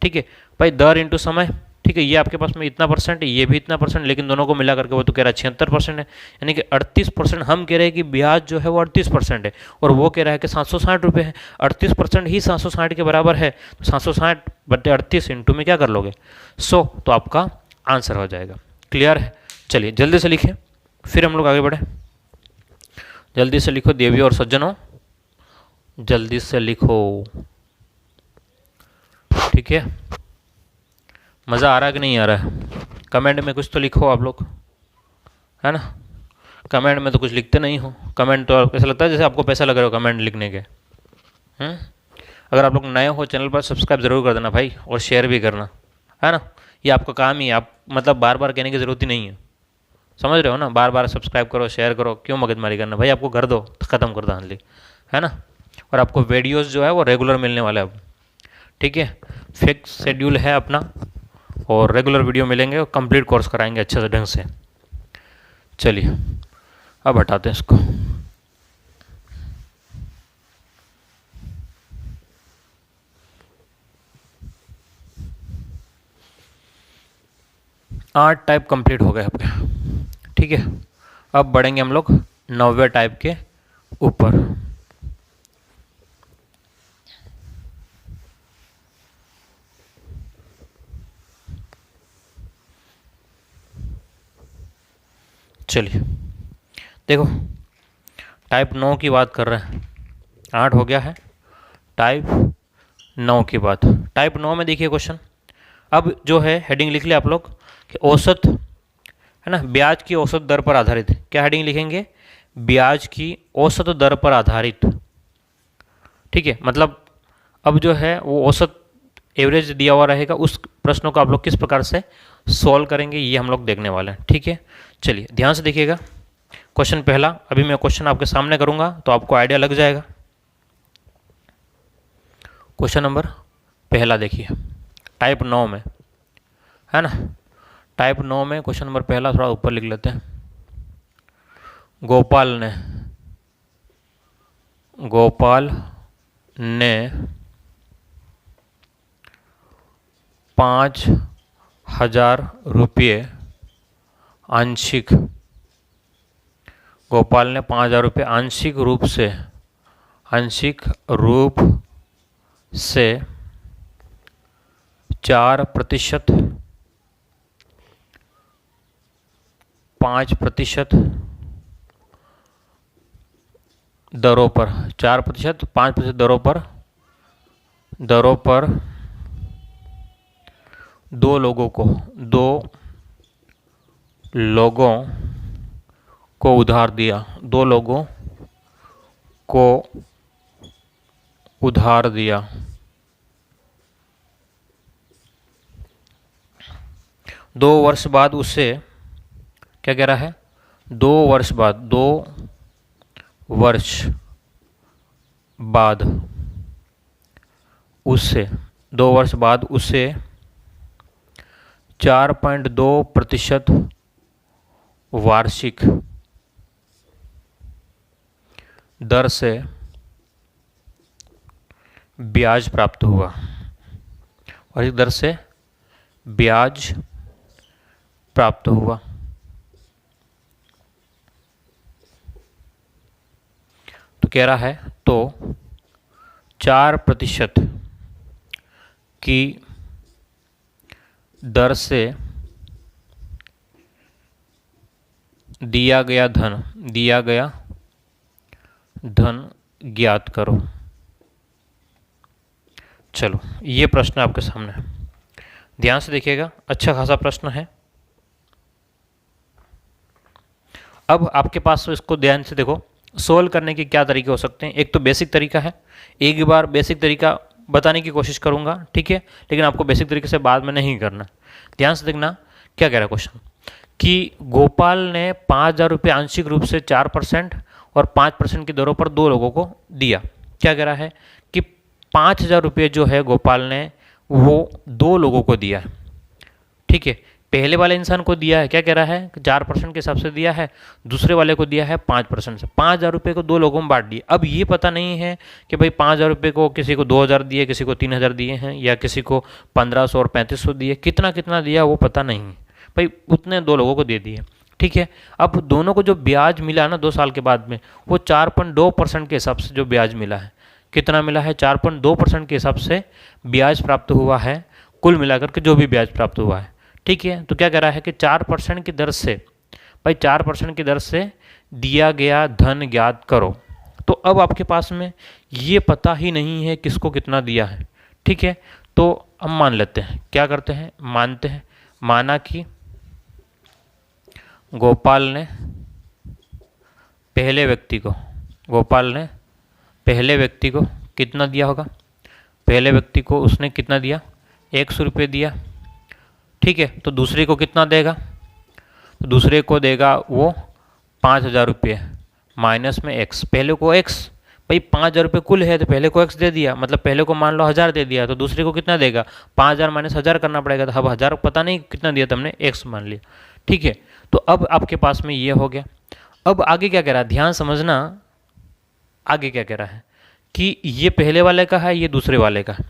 [SPEAKER 1] ठीक है भाई। दर इंटू समय, ठीक है, ये आपके पास में इतना %, ये भी इतना %, लेकिन दोनों को मिला करके वो तो कह रहा है 76% है, यानी कि 38%। हम कह रहे हैं कि ब्याज जो है वो 38% है और वो कह रहा है कि 760 रुपये है, 38% ही 760 के बराबर है, तो 760 बटे 38 इंटू में क्या कर लोगे 100, तो आपका आंसर हो जाएगा। क्लियर है? चलिए जल्दी से लिखें, फिर हम लोग आगे बढ़े। जल्दी से लिखो देवियों और सज्जनों, जल्दी से लिखो, ठीक है। मज़ा आ रहा है कि नहीं आ रहा है? कमेंट में कुछ तो लिखो आप लोग, है ना। कमेंट में तो कुछ लिखते नहीं हो, कमेंट तो ऐसा लगता है जैसे आपको पैसा लग रहा हो कमेंट लिखने के। अगर आप लोग नए हो चैनल पर सब्सक्राइब ज़रूर कर देना भाई, और शेयर भी करना, है ना। ये आपका काम ही है, आप मतलब बार बार कहने की ज़रूरत ही नहीं है, समझ रहे हो ना। बार बार सब्सक्राइब करो, शेयर करो, क्यों मगजमारी करना भाई, आपको कर दो तो ख़त्म कर दो हानली, है ना। और आपको वीडियोस जो है वो रेगुलर मिलने वाला है अब, ठीक है। फिक्स शेड्यूल है अपना, और रेगुलर वीडियो मिलेंगे और कंप्लीट कोर्स कराएंगे अच्छे से ढंग से। चलिए अब हटाते हैं इसको। आठ टाइप कंप्लीट हो गए आपके, ठीक है। अब बढ़ेंगे हम लोग 90 टाइप के ऊपर। चलिए देखो, टाइप 9 की बात कर रहे हैं, 8 हो गया है, टाइप 9 की बात। टाइप 9 में देखिए क्वेश्चन, अब जो है हेडिंग लिख लिया आप लोग कि औसत, है ना, ब्याज की औसत दर पर आधारित। क्या हेडिंग लिखेंगे? ब्याज की औसत दर पर आधारित, ठीक है। मतलब अब जो है वो औसत एवरेज दिया हुआ रहेगा, उस प्रश्नों को आप लोग किस प्रकार से सॉल्व करेंगे ये हम लोग देखने वाले हैं, ठीक है। चलिए ध्यान से देखिएगा। क्वेश्चन पहला, अभी मैं क्वेश्चन आपके सामने करूंगा तो आपको आइडिया लग जाएगा। क्वेश्चन नंबर पहला देखिए, टाइप 9 में, है ना। टाइप 9 में क्वेश्चन नंबर पहला थोड़ा ऊपर लिख लेते हैं। गोपाल ने 5,000 रुपये आंशिक, गोपाल ने 5,000 रुपये आंशिक रूप से 4%, 5% दरों पर, 4%, 5% दरों पर दो लोगों को उधार दिया, 2 लोगों को उधार दिया। 2 वर्ष बाद उसे, क्या कह रहा है, 2 वर्ष बाद उसे 4.2% वार्षिक दर से ब्याज प्राप्त हुआ, वार्षिक दर से ब्याज प्राप्त हुआ। तो कह रहा है तो 4% की दर से दिया गया धन ज्ञात करो। चलो ये प्रश्न आपके सामने है, ध्यान से देखिएगा, अच्छा खासा प्रश्न है। अब आपके पास तो इसको ध्यान से देखो, सोल्व करने के क्या तरीके हो सकते हैं। एक तो बेसिक तरीका है, एक बार बेसिक तरीका बताने की कोशिश करूंगा, ठीक है, लेकिन आपको बेसिक तरीके से बाद में नहीं करना। ध्यान से देखना क्या कह रहा है क्वेश्चन, कि गोपाल ने 5,000 रुपये आंशिक रूप से 4% और 5% की दरों पर 2 लोगों को दिया। क्या कह रहा है कि 5,000 रुपये जो है गोपाल ने वो 2 लोगों को दिया है, ठीक है। पहले वाले इंसान को दिया है, क्या कह रहा है, 4% के हिसाब से दिया है, दूसरे वाले को दिया है 5% से। 5,000 रुपये को 2 लोगों में बांट दिए। अब ये पता नहीं है कि भाई 5,000 रुपये को किसी को 2,000 दिए, किसी को 3,000 दिए हैं, या किसी को 1,500 और 3,500 दिए, कितना कितना दिया वो पता नहीं है भाई, उतने 2 लोगों को दे दिए, ठीक है। अब दोनों को जो ब्याज मिला ना 2 साल के बाद में, वो 4.2% के हिसाब से जो ब्याज मिला है, कितना मिला है, 4.2% के हिसाब से ब्याज प्राप्त हुआ है, कुल मिलाकर के जो भी ब्याज प्राप्त हुआ है, ठीक है। तो क्या कह रहा है कि 4% की दर से, भाई 4% की दर से दिया गया धन ज्ञात करो। तो अब आपके पास में ये पता ही नहीं है किसको कितना दिया है, ठीक है। तो हम मान लेते हैं, क्या करते हैं, मानते हैं, माना कि गोपाल ने पहले व्यक्ति को कितना दिया होगा, पहले व्यक्ति को उसने कितना दिया, 100 रुपये दिया, ठीक है। तो दूसरे को कितना देगा, तो दूसरे को देगा वो 5,000 रुपये माइनस में x, पहले को x, भाई 5,000 रुपये कुल है तो पहले को x दे दिया, मतलब पहले को मान लो 1,000 दे दिया, तो दूसरे को कितना देगा, 5,000 माइनस 1,000 करना पड़ेगा। तो अब 1,000 पता नहीं कितना दिया तुमने, x मान लिया, ठीक है। तो अब आपके पास में ये हो गया। अब आगे क्या कह रहा है, ध्यान समझना, आगे क्या कह रहा है कि ये पहले वाले का है, ये दूसरे वाले का है,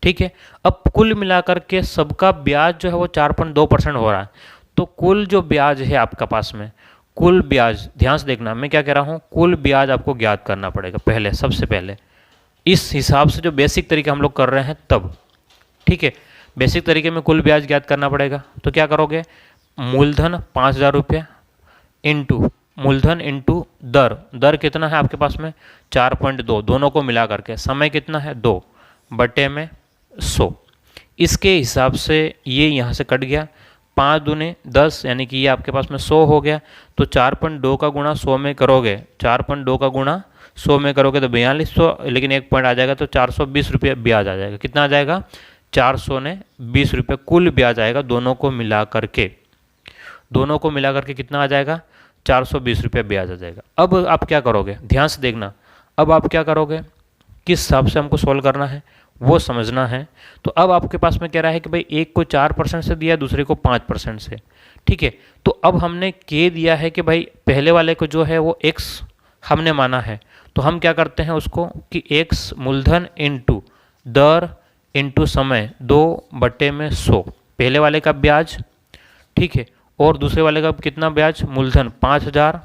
[SPEAKER 1] ठीक है। अब कुल मिलाकर के सबका ब्याज जो है वो 4.2% हो रहा है। तो कुल जो ब्याज है आपका पास में, कुल ब्याज, ध्यान से देखना मैं क्या कह रहा हूँ, कुल ब्याज आपको ज्ञात करना पड़ेगा पहले, सबसे पहले इस हिसाब से जो बेसिक तरीके हम लोग कर रहे हैं तब, ठीक है। बेसिक तरीके में कुल ब्याज ज्ञात करना पड़ेगा। तो क्या करोगे, मूलधन 5,000 रुपये इंटू मूलधन इंटू दर, दर कितना है आपके पास में 4.2, दोनों को मिला करके, समय कितना है 2 बटे में 100, इसके हिसाब से ये यहाँ से कट गया, 5 दूने 10, यानी कि ये आपके पास में 100 हो गया। तो 4.2 का गुणा 100 में करोगे, 4.2 का गुणा 100 में करोगे तो 4200, लेकिन एक पॉइंट आ जाएगा तो 420 रुपये ब्याज आ जाएगा। कितना आ जाएगा, 420 रुपये कुल ब्याज आएगा, दोनों को मिला करके, दोनों को मिला करके कितना आ जाएगा, 420 रुपये ब्याज आ जाएगा। अब आप क्या करोगे, ध्यान से देखना, अब आप क्या करोगे, किस हिसाब से हमको सॉल्व करना है वो समझना है। तो अब आपके पास में कह रहा है कि भाई एक को 4% से दिया, दूसरे को 5% से, ठीक है। तो अब हमने के दिया है कि भाई पहले वाले को जो है वो x हमने माना है, तो हम क्या करते हैं उसको कि x मूलधन इंटू दर इंटू समय 2 बटे में 100, पहले वाले का ब्याज, ठीक है, और दूसरे वाले का कितना ब्याज, मूलधन 5,000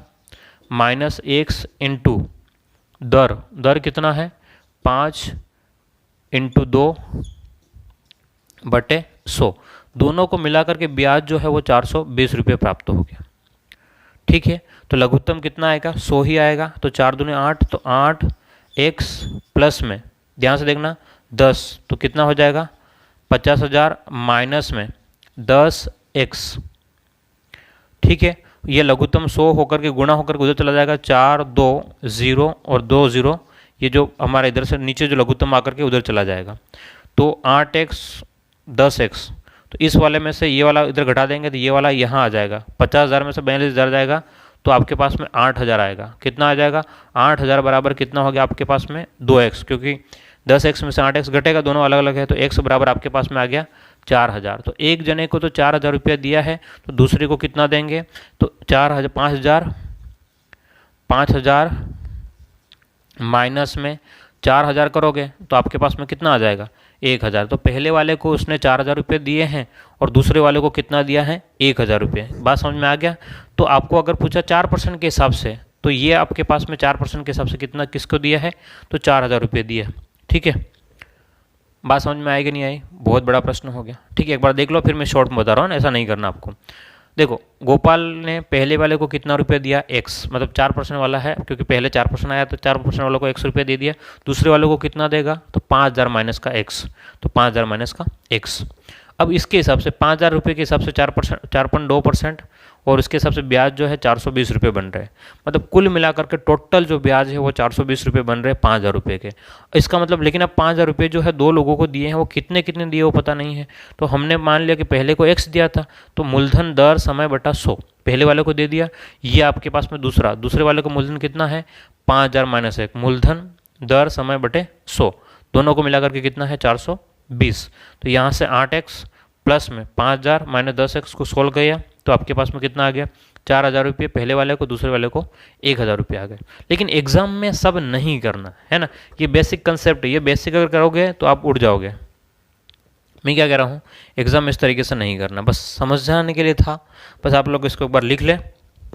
[SPEAKER 1] माइनस x इंटू दर, दर कितना है 5 इंटू 2 बटे 100, दोनों को मिलाकर के ब्याज जो है वो 420 रुपये प्राप्त हो गया, ठीक है। तो लघुत्तम कितना आएगा, 100 ही आएगा। तो 4 दूने 8, तो 8x प्लस में, ध्यान से देखना 10, तो कितना हो जाएगा 50,000 माइनस में 10x, ठीक है। ये लघुत्तम 100 होकर के गुणा होकर के उधर चला जाएगा, 4 2 0 और 2 0, ये जो हमारा इधर से नीचे जो लघुत्तम आकर के उधर चला जाएगा। तो 8x 10x, तो इस वाले में से ये वाला इधर घटा देंगे तो ये वाला यहाँ आ जाएगा, 50,000 में से 42,000 जाएगा, तो आपके पास में 8,000 आएगा। कितना आ जाएगा, 8,000 बराबर कितना हो गया आपके पास में 2x, क्योंकि 10x में से 8x घटेगा, दोनों अलग अलग है, तो x बराबर आपके पास में आ गया 4,000। तो एक जने को तो 4,000 रुपया दिया है, तो दूसरे को कितना देंगे, तो 5,000 माइनस में 4,000 करोगे तो आपके पास में कितना आ जाएगा 1,000। तो पहले वाले को उसने 4,000 रुपये दिए हैं और दूसरे वाले को कितना दिया है 1,000 रुपये। बात समझ में आ गया। तो आपको अगर पूछा 4% के हिसाब से, तो ये आपके पास में 4% के हिसाब से कितना किसको दिया है, तो 4,000 रुपये दिया, ठीक है। बात समझ में आएगी नहीं आई, बहुत बड़ा प्रश्न हो गया, ठीक है। एक बार देख लो, फिर मैं शॉर्ट में बता रहा हूँ, ऐसा नहीं करना आपको। देखो, गोपाल ने पहले वाले को कितना रुपये दिया, x, मतलब 4% वाला है, क्योंकि पहले 4% आया तो 4% वालों को 100 रुपये दे दिया। दूसरे वालों को कितना देगा, तो 5,000 माइनस का x, तो 5,000 माइनस का x। अब इसके हिसाब से 5,000 रुपये के हिसाब से 4.2% और इसके हिसाब से ब्याज जो है 420 रुपये बन रहे हैं। मतलब कुल मिलाकर के टोटल जो ब्याज है वो 420 रुपये बन रहे हैं 5,000 रुपये के। इसका मतलब, लेकिन अब 5,000 रुपये जो है 2 लोगों को दिए हैं, वो कितने कितने दिए वो पता नहीं है। तो हमने मान लिया कि पहले को x दिया था, तो मूलधन दर समय बटा 100 पहले वाले को दे दिया। ये आपके पास में दूसरे वाले को मूलधन कितना है 5,000 माइनस 1, मूलधन दर समय बटे 100, दोनों को मिलाकर के कितना है 420। तो यहाँ से 8x प्लस में 5,000 माइनस 10x को सोल्व किया तो आपके पास में कितना आ गया 4,000 रुपये पहले वाले को, दूसरे वाले को 1,000 रुपये आ गए। लेकिन एग्जाम में सब नहीं करना है ना, ये बेसिक कंसेप्ट है, ये बेसिक अगर करोगे तो आप उड़ जाओगे। मैं क्या कह रहा हूँ, एग्जाम इस तरीके से नहीं करना, बस समझाने के लिए था, बस आप लोग इसको एक बार लिख लें,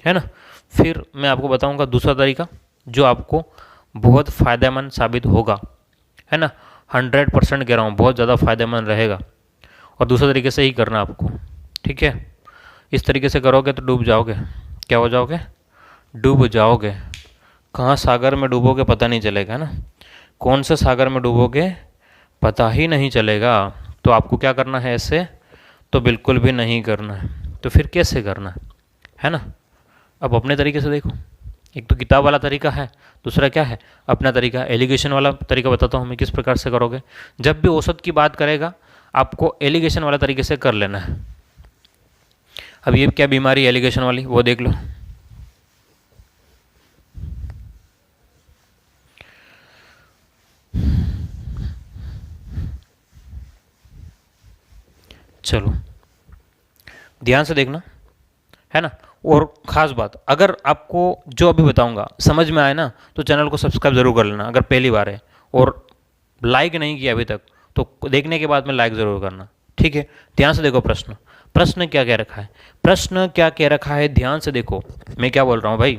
[SPEAKER 1] है ना। फिर मैं आपको बताऊँगा दूसरा तरीका जो आपको बहुत फ़ायदेमंद साबित होगा, है ना। 100% कह रहा हूँ, बहुत ज़्यादा फ़ायदेमंद रहेगा। और दूसरे तरीके से ही करना आपको, ठीक है। इस तरीके से करोगे तो डूब जाओगे। क्या हो जाओगे, डूब जाओगे। कहाँ सागर में डूबोगे पता नहीं चलेगा, है ना, कौन से सागर में डूबोगे पता ही नहीं चलेगा। तो आपको क्या करना है, ऐसे तो बिल्कुल भी नहीं करना है। तो फिर कैसे करना है ना। अब अपने तरीके से देखो, एक तो किताब वाला तरीका है, दूसरा क्या है, अपना तरीका। एलिगेशन वाला तरीका बताता हूँ मैं किस प्रकार से करोगे। जब भी औसत की बात करेगा आपको एलिगेशन वाला तरीके से कर लेना है। अब ये क्या बीमारी एलिगेशन वाली, वो देख लो। चलो ध्यान से देखना, है ना। और ख़ास बात, अगर आपको जो अभी बताऊंगा समझ में आए ना तो चैनल को सब्सक्राइब ज़रूर कर लेना अगर पहली बार है, और लाइक नहीं किया अभी तक तो देखने के बाद में लाइक ज़रूर करना, ठीक है। ध्यान से देखो प्रश्न, प्रश्न क्या कह रखा है, प्रश्न क्या कह रखा है, ध्यान से देखो मैं क्या बोल रहा हूँ भाई।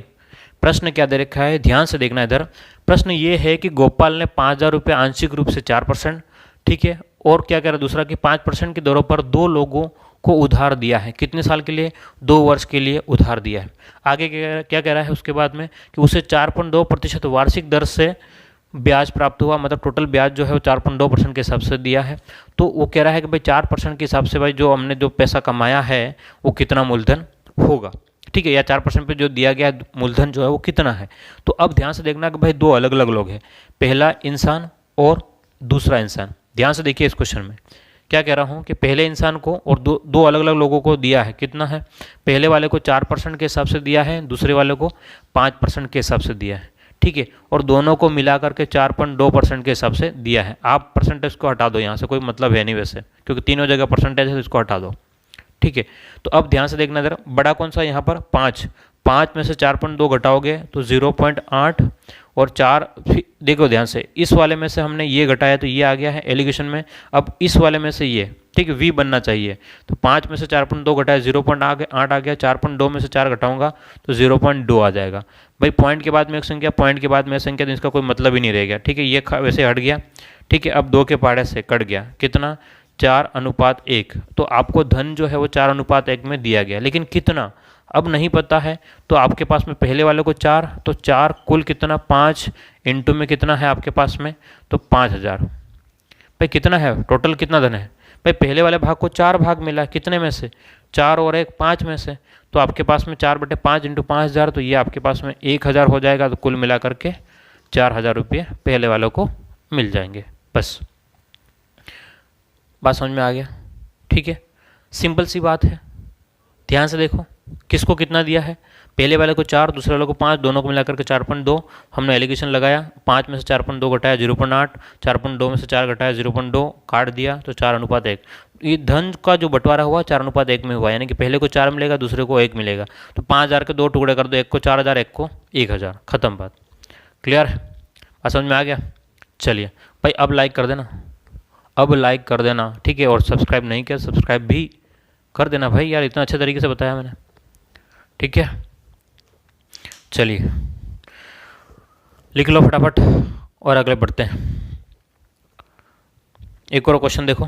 [SPEAKER 1] प्रश्न क्या दे रखा है, ध्यान से देखना इधर। प्रश्न ये है कि गोपाल ने 5,000 रुपये आंशिक रूप से 4%, ठीक है, और क्या कह रहा है दूसरा कि 5% के दरों पर दो लोगों को उधार दिया है। कितने साल के लिए, 2 वर्ष के लिए उधार दिया है। आगे क्या कह रहा है उसके बाद में कि उसे 4.2% वार्षिक दर से ब्याज प्राप्त हुआ, मतलब टोटल ब्याज जो है वो 4.2% के हिसाब से दिया है। तो वो कह रहा है कि भाई 4% के हिसाब से भाई जो हमने जो पैसा कमाया है वो कितना मूलधन होगा, ठीक है, या 4% पे जो दिया गया मूलधन जो है वो कितना है। तो अब ध्यान से देखना कि भाई दो अलग अलग लोग हैं, पहला इंसान और दूसरा इंसान। ध्यान से देखिए इस क्वेश्चन में क्या कह रहा हूँ कि पहले इंसान को और दो अलग अलग लोगों को दिया है, कितना है, पहले वाले को 4% के हिसाब से दिया है, दूसरे वाले को 5% के हिसाब से दिया है, ठीक है, और दोनों को मिला करके 4.2% के हिसाब से दिया है। आप परसेंटेज को हटा दो, यहाँ से कोई मतलब है नहीं वैसे, क्योंकि तीनों जगह परसेंटेज है तो इसको हटा दो, ठीक है। तो अब ध्यान से देखना जरा, बड़ा कौन सा यहाँ पर, 5 में से 4.2 घटाओगे तो 0.8, और 4 देखो ध्यान से, इस वाले में से हमने ये घटाया तो ये आ गया है एलिगेशन में। अब इस वाले में से ये, ठीक है, v बनना चाहिए, तो 5 में से 4.2 घटाया 0.8 आ गया, 4.2 में से 4 घटाऊंगा तो 0.2 आ जाएगा। भाई पॉइंट के बाद में एक संख्या, पॉइंट के बाद में संख्या, तो इसका कोई मतलब ही नहीं रहेगा, ठीक है, ये वैसे हट गया, ठीक है। अब 2 के पहाड़े से कट गया, कितना, 4:1। तो आपको धन जो है वो 4:1 में दिया गया, लेकिन कितना अब नहीं पता है। तो आपके पास में पहले वाले को 4, तो 4 कुल कितना, 5 इंटू में कितना है आपके पास में, तो 5,000। भाई कितना है टोटल, कितना धन है भाई, पहले वाले भाग को 4 भाग मिला, कितने में से, 4 और 1 5 में से, तो आपके पास में 4/5 इंटू 5,000, तो ये आपके पास में 1,000 हो जाएगा। तो कुल मिला करके 4,000 रुपये पहले वालों को मिल जाएंगे। बस बात समझ में आ गया, ठीक है, सिंपल सी बात है। ध्यान से देखो किसको कितना दिया है, पहले वाले को 4, दूसरे वाले को 5, दोनों को मिलाकर के 4.2। हमने एलिगेशन लगाया, 5 में से 4.2 घटाया 0.8, 4.2 में से 4 घटाया 0.2, काट दिया तो 4:1। ये धन का जो बंटवारा हुआ 4:1 में हुआ, यानी कि पहले को 4 मिलेगा, दूसरे को 1 मिलेगा। तो 5,000 के 2 टुकड़े कर दो, एक को 4,000, एक को 1,000, खत्म बात। क्लियर है, बात समझ में आ गया। चलिए भाई अब लाइक कर देना, अब लाइक कर देना, ठीक है, और सब्सक्राइब नहीं किया सब्सक्राइब भी कर देना भाई, यार इतना अच्छे तरीके से बताया मैंने, ठीक है। चलिए लिख लो फटाफट और अगले बढ़ते हैं। एक और क्वेश्चन देखो,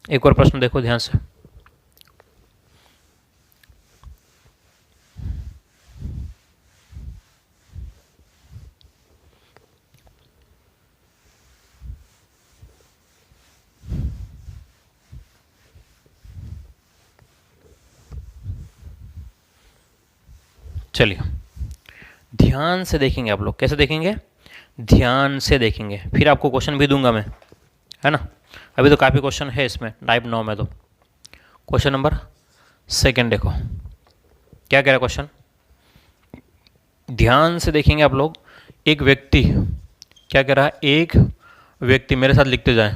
[SPEAKER 1] एक और प्रश्न देखो ध्यान से। चलिए ध्यान से देखेंगे आप लोग, कैसे देखेंगे, ध्यान से देखेंगे, फिर आपको क्वेश्चन भी दूंगा मैं, है ना। अभी तो काफ़ी क्वेश्चन है इसमें टाइप 9 में। तो क्वेश्चन नंबर 2 देखो क्या कह रहा है क्वेश्चन, ध्यान से देखेंगे आप लोग। एक व्यक्ति क्या कह रहा है, एक व्यक्ति, मेरे साथ लिखते जाएं,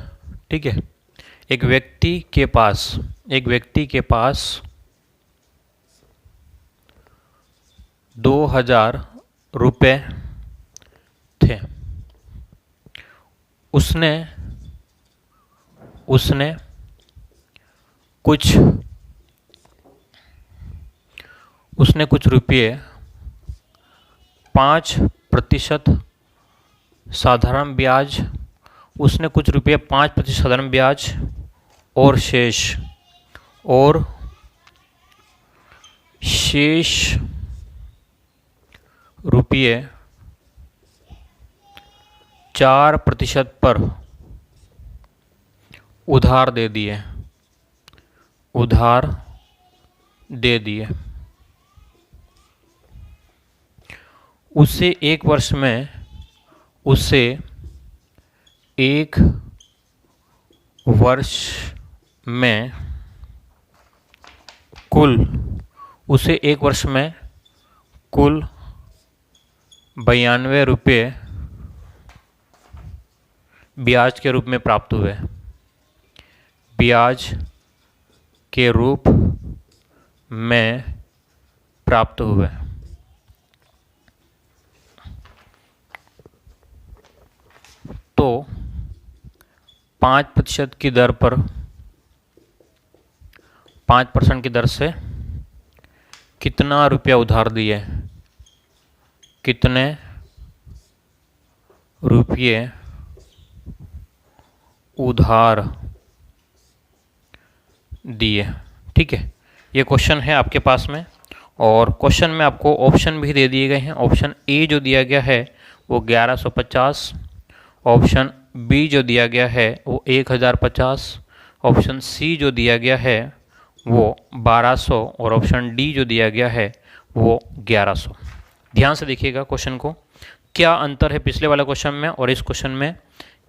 [SPEAKER 1] ठीक है, एक व्यक्ति के पास 2,000 रुपये थे। उसने कुछ रुपये 5% साधारण ब्याज, उसने कुछ रुपये 5% साधारण ब्याज और शेष रुपये 4% पर उधार दे दिए, उधार दे दिए, उसे एक वर्ष में उसे एक वर्ष में कुल उसे एक वर्ष में कुल 92 रुपये ब्याज के रूप में प्राप्त हुए, ब्याज के रूप में प्राप्त हुए। तो 5% की दर पर 5% की दर से कितना रुपया उधार दिए, कितने रुपये उधार दिए। ठीक है, ये क्वेश्चन है आपके पास में, और क्वेश्चन में आपको ऑप्शन भी दे दिए गए हैं। ऑप्शन ए जो दिया गया है वो 1150, ऑप्शन बी जो दिया गया है वो 1050, ऑप्शन सी जो दिया गया है वो 1200, और ऑप्शन डी जो दिया गया है वो 1100। ध्यान से देखिएगा क्वेश्चन को, क्या अंतर है पिछले वाले क्वेश्चन में और इस क्वेश्चन में,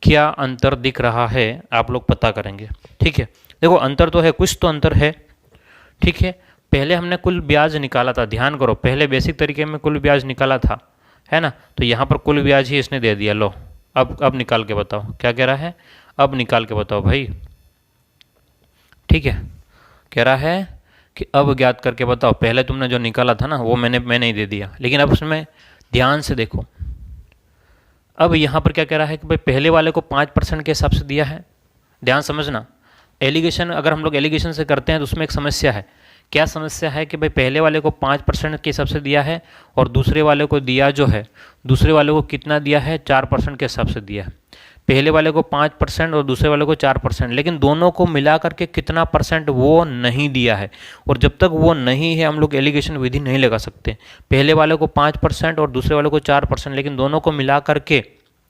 [SPEAKER 1] क्या अंतर दिख रहा है आप लोग पता करेंगे। ठीक है, देखो अंतर तो है, कुछ तो अंतर है। ठीक है, पहले हमने कुल ब्याज निकाला था, ध्यान करो, पहले बेसिक तरीके में कुल ब्याज निकाला था, है ना, तो यहाँ पर कुल ब्याज ही इसने दे दिया। लो अब निकाल के बताओ, क्या कह रहा है, अब निकाल के बताओ भाई। ठीक है, कह रहा है कि अब ज्ञात करके बताओ, पहले तुमने जो निकाला था ना वो मैंने ही दे दिया, लेकिन अब उसमें ध्यान से देखो। अब यहाँ पर क्या कह रहा है कि भाई पहले वाले को 5% के हिसाब से दिया है। ध्यान समझना, एलिगेशन अगर हम लोग एलिगेशन से करते हैं तो उसमें एक समस्या है। क्या समस्या है कि भाई पहले वाले को 5% के हिसाब से दिया है और दूसरे वाले को दिया जो है, दूसरे वाले को कितना दिया है, 4% के हिसाब से दिया है। पहले वाले को 5% और दूसरे वाले को 4%, लेकिन दोनों को मिला करके कितना परसेंट वो नहीं दिया है, और जब तक वो नहीं है हम लोग एलिगेशन विधि नहीं लगा सकते। पहले वाले को 5% और दूसरे वाले को 4%, लेकिन दोनों को मिला करके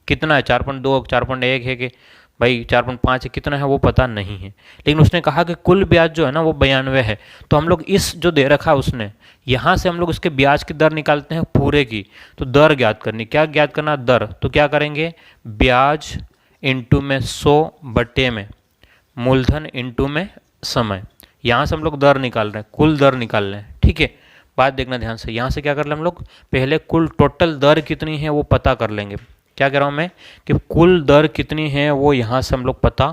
[SPEAKER 1] कितना है, 4.2 4.1 है कि भाई 4.5 है, कितना है वो पता नहीं है। लेकिन उसने कहा कि कुल ब्याज जो है ना वो 92 है, तो हम लोग इस जो दे रखा है उसने, यहाँ से हम लोग इसके ब्याज की दर निकालते हैं पूरे की। तो दर ज्ञात करनी, क्या ज्ञात करना, दर। तो क्या करेंगे, ब्याज इंटू में 100 बटे में मूलधन इंटू में समय, यहाँ से हम लोग दर निकाल रहे हैं, कुल दर निकाल रहे हैं। ठीक है, बात देखना ध्यान से, यहाँ से क्या कर रहे हैं हम लोग, पहले कुल टोटल दर कितनी है वो पता कर लेंगे। क्या कह रहा हूँ मैं कि कुल दर कितनी है वो यहाँ से हम लोग पता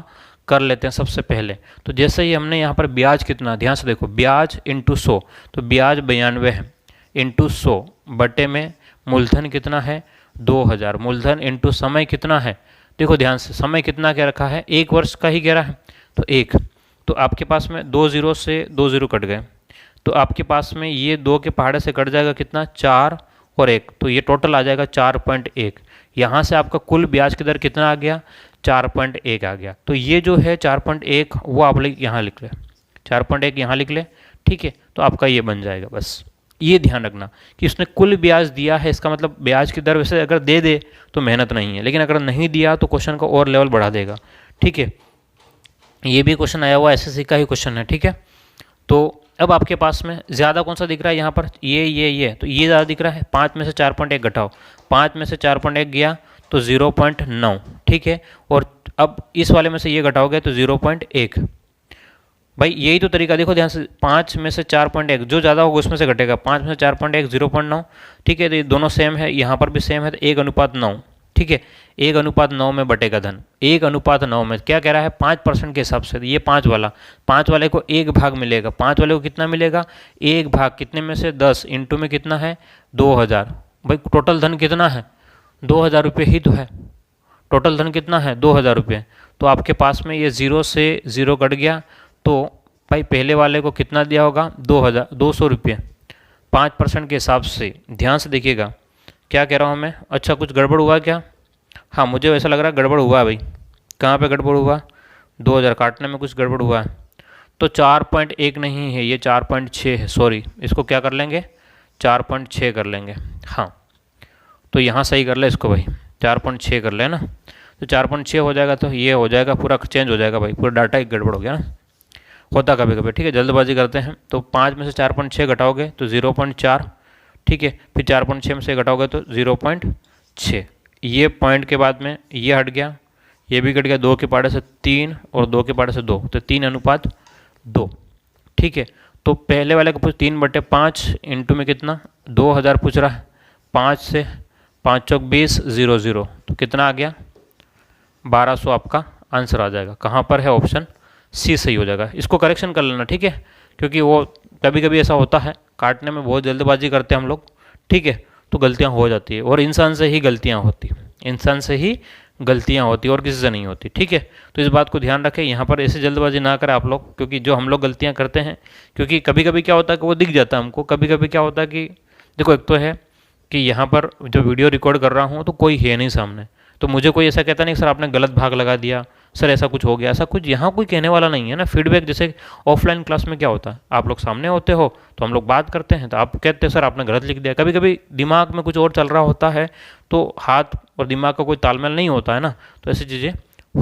[SPEAKER 1] कर लेते हैं सबसे पहले। तो जैसे ही हमने यहाँ पर ब्याज कितना, ध्यान से देखो, ब्याज इंटू 100, तो ब्याज 92 है, इंटू 100 बटे में मूलधन कितना है, 2000, मूलधन इंटू समय कितना है, देखो ध्यान से, समय कितना क्या रखा है, 1 वर्ष का ही कह रहा है, तो 1, तो आपके पास में 2 0 से 2 0 कट गए, तो आपके पास में ये 2 के पहाड़े से कट जाएगा कितना, 4 और 1, तो ये टोटल आ जाएगा 4.1। यहाँ से आपका कुल ब्याज की दर कितना आ गया, 4.1 आ गया। तो ये जो है 4.1 वो आप लोग यहाँ लिख ले, 4.1 यहाँ लिख ले। ठीक है, तो आपका ये बन जाएगा। बस ये ध्यान रखना कि उसने कुल ब्याज दिया है, इसका मतलब ब्याज की दर वैसे अगर दे दे तो मेहनत नहीं है, लेकिन अगर नहीं दिया तो क्वेश्चन का और लेवल बढ़ा देगा। ठीक है, ये भी क्वेश्चन आया हुआ एसएससी का ही क्वेश्चन है। ठीक है, तो अब आपके पास में ज़्यादा कौन सा दिख रहा है यहाँ पर, ये तो ये ज़्यादा दिख रहा है। 5 में से 4.1 घटाओ, 5 में से 4.1 गया तो 0.9। ठीक है, और अब इस वाले में से ये घटाओगे तो 0.1। भाई यही तो तरीका, देखो ध्यान से, 5 में से 4.1 जो ज़्यादा होगा उसमें से घटेगा, 5 में से 4.1 0.9। ठीक है, तो ये दोनों सेम है, यहाँ पर भी सेम है, तो 1:9। ठीक है, 1:9 में बटेगा धन, 1:9 में क्या कह रहा है, 5% के हिसाब से। ये 5 वाले को 1 भाग मिलेगा, 5 वाले को कितना मिलेगा, 1 भाग कितने में से 10, इंटू में कितना है 2000। भाई टोटल धन कितना है, 2000 रुपये ही तो है, टोटल धन कितना है 2000 रुपये। तो आपके पास में ये 0 से 0 कट गया, तो भाई पहले वाले को कितना दिया होगा, 200 रुपये 5% के हिसाब से। ध्यान से देखिएगा क्या कह रहा हूँ मैं। अच्छा, कुछ गड़बड़ हुआ क्या, हाँ मुझे वैसा लग रहा है गड़बड़ हुआ है भाई। कहाँ पे गड़बड़ हुआ, 2000 काटने में कुछ गड़बड़ हुआ है। तो 4.1 नहीं है, ये 4.6 है, सॉरी, इसको क्या कर लेंगे, 4.6 कर लेंगे। हाँ, तो यहाँ सही कर ले इसको भाई, 4.6 कर ले ना, तो 4.6 हो जाएगा, तो ये हो जाएगा पूरा चेंज हो जाएगा भाई, पूरा डाटा एक गड़बड़ हो गया ना। होता कभी कभी, ठीक है, जल्दबाजी करते हैं। तो 5 में से 4.6 घटाओगे तो 0.4, ठीक है, फिर 4.6 में से घटाओगे तो 0.6, ये पॉइंट के बाद में ये हट गया, ये भी कट गया, 2 के पाड़े से 3 और 2 के पाड़े से 2, तो 3:2, ठीक है। तो पहले वाले को पूछ 3/5 इंटू में कितना 2000 पूछ रहा है, 5 से 5 चौक 20, 0 तो कितना आ गया 1200 आपका आंसर आ जाएगा। कहाँ पर है, ऑप्शन सी सही हो जाएगा। इसको करेक्शन कर लेना, ठीक है, क्योंकि वो कभी कभी ऐसा होता है, काटने में बहुत जल्दबाजी करते हैं हम लोग, ठीक है, तो गलतियाँ हो जाती है, और इंसान से ही गलतियाँ होती, इंसान से ही गलतियाँ होती और किसी से नहीं होती, ठीक है। तो इस बात को ध्यान रखें, यहाँ पर ऐसे जल्दबाजी ना करें आप लोग, क्योंकि जो हम लोग गलतियाँ करते हैं, क्योंकि कभी कभी क्या होता है कि वो दिख जाता है हमको, कभी कभी क्या होता है कि देखो, एक तो है कि यहाँ पर जो वीडियो रिकॉर्ड कर रहा हूँ तो कोई है नहीं सामने, तो मुझे कोई ऐसा कहता नहीं सर आपने गलत भाग लगा दिया, सर ऐसा कुछ हो गया, ऐसा कुछ यहाँ कोई कहने वाला नहीं है ना। फीडबैक जैसे ऑफलाइन क्लास में क्या होता है, आप लोग सामने होते हो तो हम लोग बात करते हैं, तो आप कहते हैं सर आपने गलत लिख दिया, कभी कभी दिमाग में कुछ और चल रहा होता है, तो हाथ और दिमाग का कोई तालमेल नहीं होता है ना, तो ऐसी चीज़ें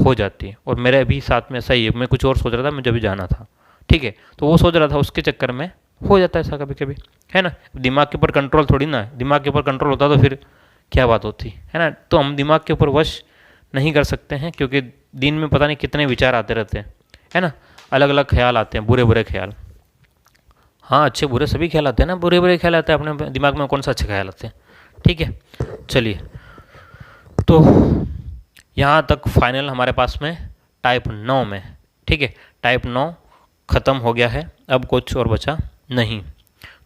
[SPEAKER 1] हो जाती है। और मेरे भी साथ में ऐसा ही है, मैं कुछ और सोच रहा था, मुझे भी जाना था, ठीक है, तो वो सोच रहा था, उसके चक्कर में हो जाता है ऐसा कभी कभी, है ना। दिमाग के ऊपर कंट्रोल थोड़ी ना है, दिमाग के ऊपर कंट्रोल होता तो फिर क्या बात होती है ना। तो हम दिमाग के ऊपर वश नहीं कर सकते हैं, क्योंकि दिन में पता नहीं कितने विचार आते रहते हैं, है ना, अलग अलग ख्याल आते हैं, बुरे बुरे ख्याल। हाँ, अच्छे बुरे सभी ख्याल आते हैं ना, बुरे बुरे ख्याल आते हैं अपने दिमाग में, कौन सा अच्छे ख्याल आते हैं, ठीक है। चलिए, तो यहाँ तक फाइनल हमारे पास में टाइप 9 में, ठीक है, टाइप 9 ख़त्म हो गया है, अब कुछ और बचा नहीं।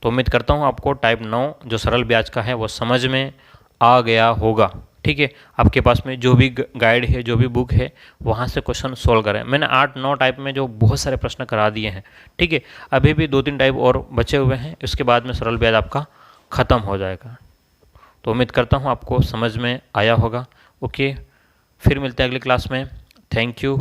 [SPEAKER 1] तो उम्मीद करता हूँ आपको टाइप 9 जो सरल ब्याज का है वो समझ में आ गया होगा, ठीक है। आपके पास में जो भी गाइड है, जो भी बुक है, वहाँ से क्वेश्चन सोल्व करें। मैंने 8-9 टाइप में जो बहुत सारे प्रश्न करा दिए हैं, ठीक है, अभी भी 2-3 टाइप और बचे हुए हैं, इसके बाद में सरल ब्याज आपका ख़त्म हो जाएगा। तो उम्मीद करता हूँ आपको समझ में आया होगा। ओके, फिर मिलते हैं अगली क्लास में। Thank you.